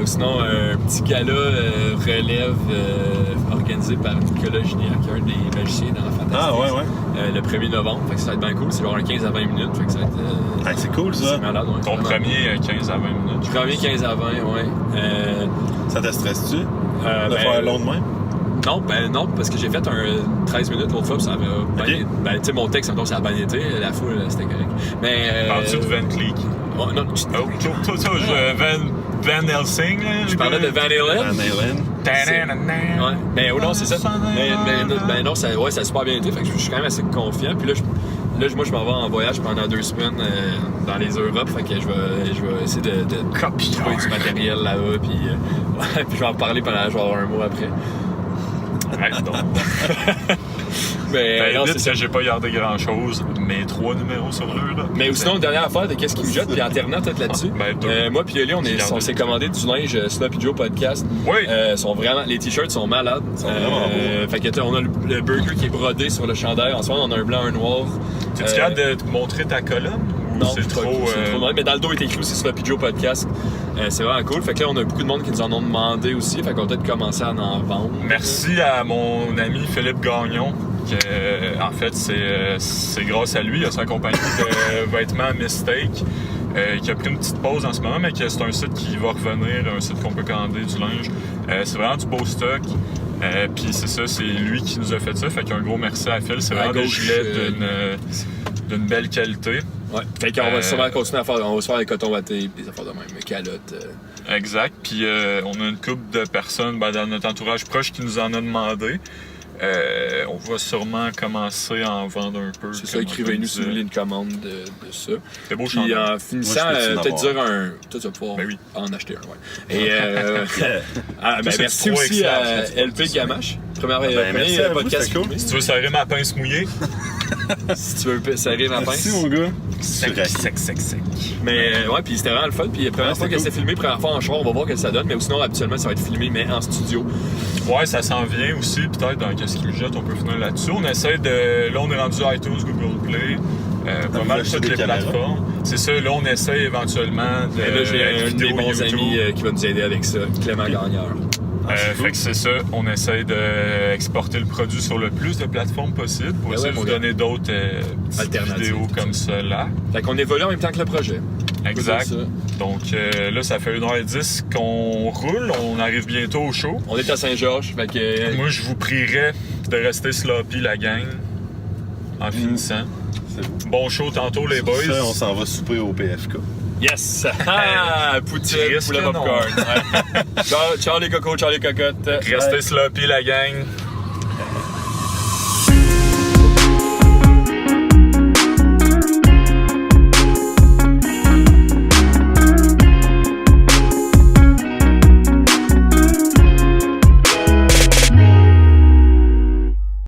Ou sinon, un petit gala relève organisé par Nicolas Gignac, un des magiciens dans Fantastique. Ah, ouais. Le 1er novembre, fait que ça va être bien cool. C'est genre un 15 à 20 minutes, fait que ça va être... C'est cool, ça. C'est malade, ouais. Ton premier 15 à 20 minutes. Premier 15 à 20, ouais. Ça te stresse-tu de ben, faire long de même? Non, parce que j'ai fait un 13 minutes l'autre fois, puis ça avait bien... Ben, tu sais, mon texte, ça a bien été, la foule, c'était correct. Mais... Parles-tu de Van Cleek? Ouais, non, Van Helsing, là? Je parlais de Van Halen. Ouais, mais non, c'est ça. Mais non, ça a super bien été, fait que je suis quand même assez confiant. Puis là, moi, je m'en vais en voyage pendant 2 semaines dans les Europes, fait que je vais essayer de trouver du matériel là-bas, puis je vais en reparler pendant genre 1 mois après. Ouais, donc. Mais non, c'est ça. J'ai pas gardé grand-chose, mais 3 numéros sur l'Europe. Mais sinon, dernière affaire de qu'est-ce qui me jette, puis en terminant peut-être là-dessus. Moi puis Oli, on s'est commandé du linge Sloppy Joe Podcast. Oui. Sont vraiment, les t-shirts sont malades. Ils sont vraiment beaux. Fait que on a le burger qui est brodé sur le chandail. En ce moment, on a un blanc, un noir. T'es-tu capable de te montrer ta colonne? Non, c'est trop mal. Mais dans le dos, il est écrit aussi Sloppy Joe Podcast. C'est vraiment cool. Fait que là, on a beaucoup de monde qui nous en ont demandé aussi. Fait qu'on va peut-être commencer à en vendre. Merci à mon ami Philippe Gagnon. En fait, c'est grâce à lui, il a sa compagnie de vêtements Mistake, qui a pris une petite pause en ce moment, mais c'est un site qui va revenir, un site qu'on peut commander du linge. C'est vraiment du beau stock. Puis c'est ça, c'est lui qui nous a fait ça. Fait qu'un gros merci à Phil. C'est vraiment des gilets d'une belle qualité. Ouais. Fait qu'on va sûrement continuer à faire. On va se faire des cotons wattés, des affaires de même, calottes. Exact. Puis on a une couple de personnes dans notre entourage proche qui nous en a demandé. On va sûrement commencer à en vendre un peu. C'est ça, écrivez-nous si vous voulez une commande de ça. C'est beau Puis chandail. en finissant, Moi, je peux-tu en peut-être avoir? dire un. Toi, tu vas pouvoir Ben oui. en acheter un, ouais. Et ben, c'est merci du aussi 3XL, à je pense. LP Gamache. Premier merci à vous, podcast c'était cool. filmé. Si tu veux serrer ma pince mouillée, Si tu veux serrer ma pince. Merci, mon gars. sec. Mais ouais, puis c'était vraiment le fun. Puis la première Ouais, fois c'était que c'est filmé, première fois en char, on va voir que ça donne. Mais sinon, habituellement, ça va être filmé, mais en studio. Ouais, ça s'en vient aussi, peut-être dans Qu'est-ce qui me jette, on peut finir là-dessus. On essaie de. Là, on est rendu à iTunes, Google Play, pas mal acheté toutes des les caméras? plateformes. C'est ça, là, on essaie éventuellement de. Et là, j'ai un de mes vidéo bons YouTube. amis qui va nous aider avec ça, Clément Gagneur. Fait que c'est ça, on essaie d'exporter le produit sur le plus de plateformes possible pour Ben essayer ouais, de mon vous gars. donner d'autres petites Alternatives, vidéos tout comme ça là. Fait qu'on évolue en même temps que le projet. Exact. C'est ça. Donc là, ça fait 1h10 qu'on roule, on arrive bientôt au show. On est à Saint-Georges, fait que. Moi, je vous prierais de rester sloppy, la gang, en finissant. C'est beau. Bon show tantôt, les boys. Ça, on s'en va souper au PFK. Yes! Ah! Poutine, Risque poulet non. popcorn. Ouais. Ciao les cocos, ciao les cocottes. Restez sloppy, la gang.